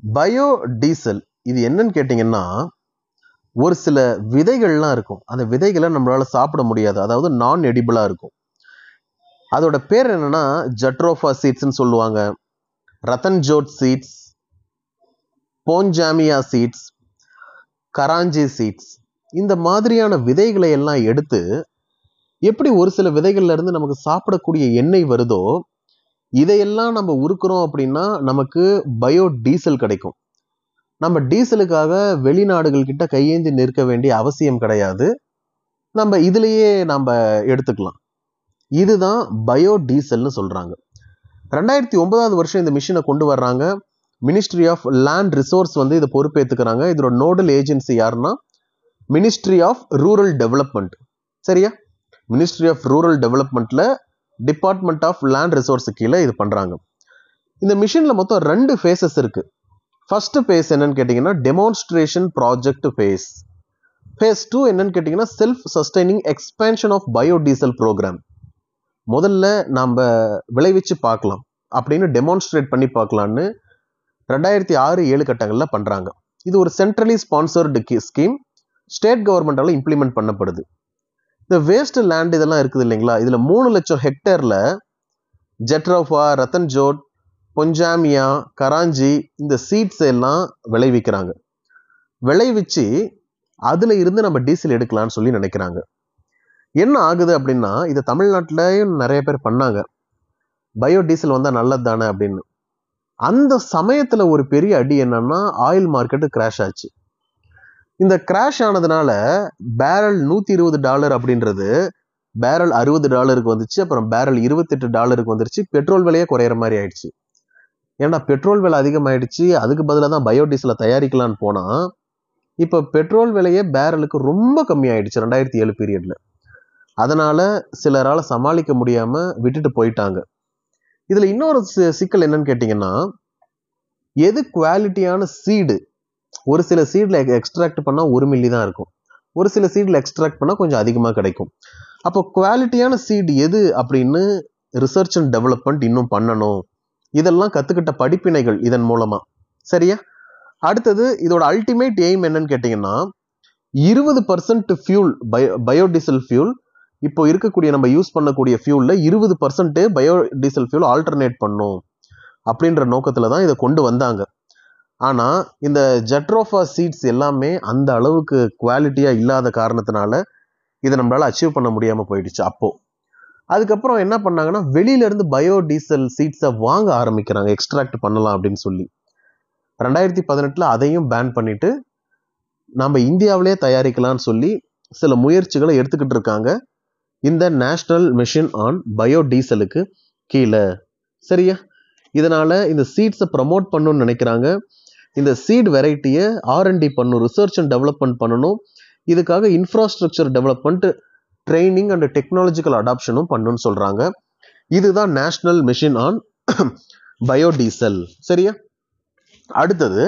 Biodiesel இது என்னன்னு கேட்டிங்கன்னா, ஒரு சில விதைகள்லாம் இருக்கும். அந்த விதைகளை நம்மளால சாப்பிட முடியாது, அதாவது நான் எடிபிளாக இருக்கும். அதோட பேர் என்னன்னா ஜட்ரோஃபா சீட்ஸ்ன்னு சொல்லுவாங்க, ரத்தன்ஜோட் சீட்ஸ், போன்ஜாமியா சீட்ஸ், கராஞ்சி சீட்ஸ். இந்த மாதிரியான விதைகளை எல்லாம் எடுத்து, எப்படி ஒரு சில விதைகள்ல இருந்து நமக்கு சாப்பிடக்கூடிய எண்ணெய் வருதோ, இதையெல்லாம் நம்ம உருக்குறோம் அப்படின்னா நமக்கு பயோடீசல் கிடைக்கும். நம்ம டீசலுக்காக வெளிநாடுகள் கிட்ட கையேந்தி நிற்க வேண்டிய அவசியம் கிடையாது. நம்ம இதுலேயே நம்ம எடுத்துக்கலாம். இதுதான் பயோடீசல்னு சொல்றாங்க. 2009 வருஷம் இந்த மிஷினை கொண்டு வர்றாங்க. மினிஸ்ட்ரி ஆஃப் லேண்ட் ரிசோர்ஸ் வந்து இதை பொறுப்பேற்றுக்கிறாங்க. இதோட நோடல் ஏஜென்சி யாருன்னா மினிஸ்ட்ரி ஆஃப் ரூரல் டெவலப்மெண்ட். சரியா? மினிஸ்ட்ரி ஆஃப் ரூரல் டெவலப்மெண்ட்ல டிபார்ட்மெண்ட் ஆஃப் லேண்ட் ரிசோர்ஸ் கீழே இது பண்றாங்க. இந்த மிஷின்ல மொத்தம் 2 ஃபேஸஸ் இருக்கு. ஃபர்ஸ்ட் ஃபேஸ் என்னன்னு கேட்டீங்கன்னா டெமான்ஸ்ட்ரேஷன் ப்ராஜெக்ட் ஃபேஸ். ஃபேஸ் 2 என்னன்னு கேட்டீங்கன்னா self sustaining expansion of biodiesel programme. முதல்ல நம்ம விளைவிச்சு பார்க்கலாம் அப்படின்னு டெமான்ஸ்ட்ரேட் பண்ணி பார்க்கலான்னு 2006-07 கட்டங்களில் பண்றாங்க. இது ஒரு சென்ட்ரலி ஸ்பான்சர்டு ஸ்கீம், ஸ்டேட் கவர்மெண்டால இம்ப்ளிமெண்ட் பண்ணப்படுது. இந்த வேஸ்ட் லேண்ட் இதெல்லாம் இருக்குது இல்லைங்களா, இதுல 3 லட்சம் ஹெக்டேர்ல ஜெட்ரோஃபா, ரத்தன்ஜோட், பொஞ்சாமியா, கராஞ்சி இந்த சீட்ஸ் எல்லாம் விளைவிக்கிறாங்க. விளைவிச்சு அதுல இருந்து நம்ம டீசல் எடுக்கலாம்னு சொல்லி நினைக்கிறாங்க. என்ன ஆகுது அப்படின்னா, இதை தமிழ்நாட்டிலையும் நிறைய பேர் பண்ணாங்க, பயோடீசல் வந்தா நல்லது தானே அப்படின்னு. அந்த சமயத்துல ஒரு பெரிய அடி என்னன்னா, ஆயில் மார்க்கெட்டு கிராஷ் ஆச்சு. இந்த கிராஷ் ஆனதுனால பேரல் $120 அப்படின்றது பேரல் $60 வந்துச்சு. அப்புறம் பேரல் $28 வந்துருச்சு. பெட்ரோல் விலையே குறையிற மாதிரி ஆயிடுச்சு. ஏன்னா பெட்ரோல் விலை அதிகமாயிடுச்சு, அதுக்கு பதிலாக தான் பயோடீசலை தயாரிக்கலான்னு போனா இப்போ பெட்ரோல் விலையே பேரலுக்கு ரொம்ப கம்மி ஆயிடுச்சு 2007 பீரியட்ல. அதனால சிலரால சமாளிக்க முடியாம விட்டுட்டு போயிட்டாங்க. இதுல இன்னொரு சிக்கல் என்னன்னு கேட்டீங்கன்னா, எது குவாலிட்டியான சீடு. ஒரு சில சீட்ல எக்ஸ்ட்ராக்ட் பண்ணா 1 மில்லி தான் இருக்கும், ஒரு சில சீட்ல எக்ஸ்ட்ராக்ட் பண்ணா கொஞ்சம் அதிகமா கிடைக்கும். அப்போ குவாலிட்டியான சீடு எது அப்படின்னு ரிசர்ச் அண்ட் டெவலப்மெண்ட் இன்னும் பண்ணணும். இதெல்லாம் கத்துக்கிட்ட படிப்பினைகள் இதன் மூலமா. சரியா? அடுத்தது இதோட அல்டிமேட் எய்ம் என்னன்னு கேட்டீங்கன்னா, 20% ஃபியூல் பயோடீசல் ஃபியூல், இப்போ இருக்கக்கூடிய நம்ம யூஸ் பண்ணக்கூடிய ஃபியூல்ல 20% பயோடீசல் ஃபியூல் ஆல்டர்னேட் பண்ணும் அப்படின்ற நோக்கத்துல தான் இதை கொண்டு வந்தாங்க. ஆனா இந்த ஜட்ரோஃபா சீட்ஸ் எல்லாமே அந்த அளவுக்கு குவாலிட்டியா இல்லாத காரணத்தினால இதை நம்மளால அச்சீவ் பண்ண முடியாம போயிடுச்சு. அப்போ அதுக்கப்புறம் என்ன பண்ணாங்கன்னா, வெளியில இருந்து பயோடீசல் சீட்ஸை வாங்க ஆரம்பிக்கிறாங்க, எக்ஸ்ட்ராக்ட் பண்ணலாம் அப்படின்னு சொல்லி. 2018 அதையும் பேன் பண்ணிட்டு நம்ம இந்தியாவிலே தயாரிக்கலாம்னு சொல்லி சில முயற்சிகளை எடுத்துக்கிட்டு இருக்காங்க இந்த நேஷனல் மிஷன் ஆன் பயோடீசலுக்கு கீழே. சரியா? இதனால இந்த சீட்ஸை ப்ரமோட் பண்ணணும்னு நினைக்கிறாங்க. இந்த சீட் வெரைட்டியை R&D பண்ணணும், ரிசர்ச் அண்ட் டெவலப்மெண்ட் பண்ணணும். இதுக்காக infrastructure development, training and technological அடாப்ஷனும் பண்ணணும்னு சொல்றாங்க. இதுதான் நேஷனல் மிஷன் ஆன் பயோடீசல். சரியா? அடுத்தது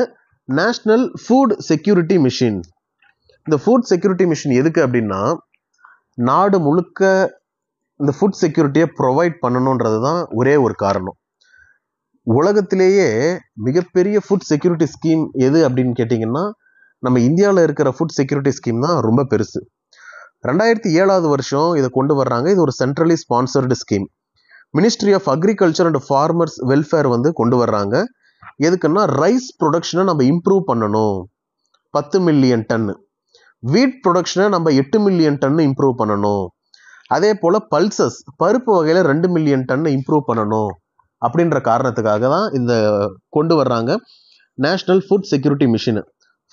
நேஷனல் ஃபுட் செக்யூரிட்டி மிஷன். இந்த ஃபுட் செக்யூரிட்டி மிஷன் எதுக்கு அப்படின்னா, நாடு முழுக்க இந்த ஃபுட் செக்யூரிட்டியை ப்ரொவைட் பண்ணணுன்றது தான் ஒரே ஒரு காரணம். உலகத்திலேயே மிகப்பெரிய ஃபுட் செக்யூரிட்டி ஸ்கீம் எது அப்படின்னு கேட்டிங்கன்னா, நம்ம இந்தியாவில் இருக்கிற ஃபுட் செக்யூரிட்டி ஸ்கீம் தான் ரொம்ப பெருசு. 2007 வருஷம் இதை கொண்டு வர்றாங்க. இது ஒரு centrally sponsored scheme. Ministry of agriculture and farmers welfare வந்து கொண்டு வர்றாங்க. எதுக்குன்னா, ரைஸ் ப்ரொடக்ஷனை நம்ம இம்ப்ரூவ் பண்ணணும், 10 மில்லியன் டன். வீட் ப்ரொடக்ஷனை நம்ம 8 மில்லியன் டன் இம்ப்ரூவ் பண்ணணும். அதே போல பல்சஸ், பருப்பு வகையில 2 மில்லியன் டன் இம்ப்ரூவ் பண்ணணும். அப்படின்ற காரணத்துக்காக தான் இந்த கொண்டு வர்றாங்க national food security mission.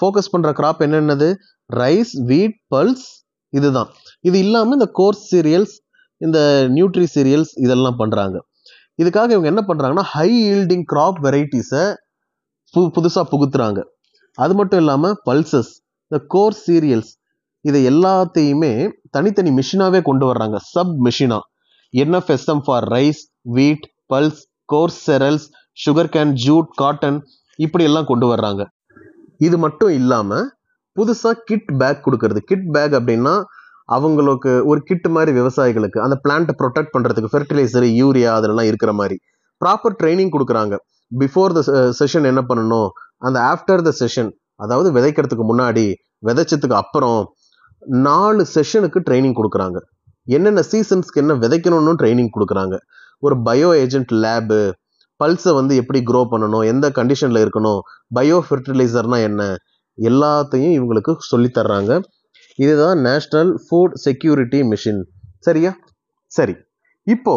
Focus பண்ற கிராப் என்னென்னது? Rice, wheat, pulse. இதுதான். இது இல்லாம இந்த கோர்ஸ் சீரியல்ஸ், இந்த நியூட்ரி சீரியல்ஸ் இதெல்லாம் பண்றாங்க. இதுக்காக இவங்க என்ன பண்ணுறாங்கன்னா ஹை ஈல்டிங் கிராப் வெரைட்டிஸை புதுசாக புகுத்துறாங்க. அது மட்டும் இல்லாமல் பல்சஸ், இந்த கோர் சீரியல்ஸ், இதை எல்லாத்தையுமே தனித்தனி மிஷினாகவே கொண்டு வர்றாங்க. சப் மிஷினா NFSM for rice, wheat, pulse, coarse cereals, sugar cane, jute, cotton, இப்படி எல்லாம் கொண்டு வர்றாங்க. இது மட்டும் இல்லாமல் புதுசாக கிட் பேக் கொடுக்கறது. கிட் பேக் அப்படின்னா அவங்களுக்கு ஒரு கிட் மாதிரி விவசாயிகளுக்கு அந்த பிளான்ட்டை ப்ரொடெக்ட் பண்ணுறதுக்கு ஃபெர்டிலைசர், யூரியா அதெல்லாம் இருக்கிற மாதிரி ப்ராப்பர் ட்ரைனிங் கொடுக்குறாங்க. பிஃபோர் த செஷன் என்ன பண்ணணும், அந்த ஆஃப்டர் த செஷன், அதாவது விதைக்கிறதுக்கு முன்னாடி, விதைச்சதுக்கு அப்புறம் 4 செஷனுக்கு ட்ரைனிங் கொடுக்குறாங்க. என்னென்ன சீசன்ஸ்க்கு என்ன விதைக்கணும்னு ட்ரைனிங் கொடுக்குறாங்க. ஒரு பயோ ஏஜென்ட் லேபு, பல்ஸை எப்படி க்ரோ பண்ணணும், எந்த கண்டிஷனில் இருக்கணும், பயோ ஃபெர்டிலைசர்னா என்ன, எல்லாத்தையும் இவங்களுக்கு சொல்லித்தர்றாங்க. இதுதான் நேஷ்னல் ஃபுட் செக்யூரிட்டி மிஷன். சரியா? சரி, இப்போ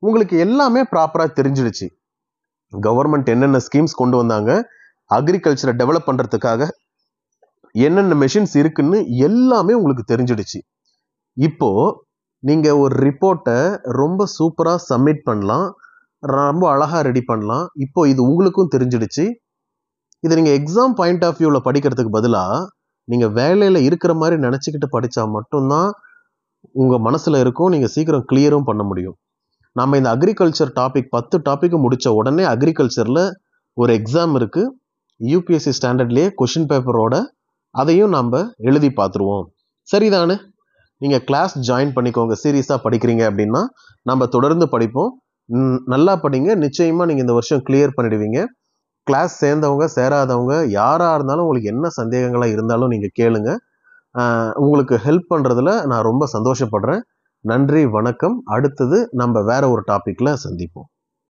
உங்களுக்கு எல்லாமே ப்ராப்பராக தெரிஞ்சிடுச்சு. கவர்மெண்ட் என்னென்ன ஸ்கீம்ஸ் கொண்டு வந்தாங்க, அக்ரிகல்ச்சரை டெவலப் பண்ணுறதுக்காக என்னென்ன மெஷின்ஸ் இருக்குன்னு எல்லாமே உங்களுக்கு தெரிஞ்சிடுச்சு. இப்போ நீங்கள் ஒரு ரிப்போர்ட்டை ரொம்ப சூப்பராக சப்மிட் பண்ணலாம், ரொம்ப அழகாக ரெடி பண்ணலாம். இப்போ இது உங்களுக்கும் தெரிஞ்சிடுச்சு. இதை நீங்கள் எக்ஸாம் பாயிண்ட் ஆஃப் வியூவில் படிக்கிறதுக்கு பதிலாக நீங்கள் வேலையில் இருக்கிற மாதிரி நினச்சிக்கிட்டு படித்தா மட்டும்தான் உங்கள் மனசில் இருக்கும், நீங்கள் சீக்கிரம் கிளியரும் பண்ண முடியும். நம்ம இந்த அக்ரிகல்ச்சர் டாபிக் 10 டாபிக் முடித்த உடனே அக்ரிகல்ச்சரில் ஒரு எக்ஸாம் இருக்குது, UPSC ஸ்டாண்டர்ட்லேயே கொஷின் பேப்பரோட, அதையும் நம்ம எழுதி பார்த்துருவோம். சரிதானே? நீங்கள் கிளாஸ் ஜாயின் பண்ணிக்கோங்க. சீரியஸாக படிக்கிறீங்க அப்படின்னா நம்ம தொடர்ந்து படிப்போம். நல்லா படிங்க, நிச்சயமாக நீங்கள் இந்த வருஷம் கிளியர் பண்ணிடுவீங்க. கிளாஸ் சேர்ந்தவங்க சேராதவங்க யாராக இருந்தாலும் உங்களுக்கு என்ன சந்தேகங்களாக இருந்தாலும் நீங்கள் கேளுங்க. உங்களுக்கு ஹெல்ப் பண்ணுறதுல நான் ரொம்ப சந்தோஷப்படுறேன். நன்றி, வணக்கம். அடுத்தது நம்ம வேற ஒரு டாப்பிக்கில் சந்திப்போம்.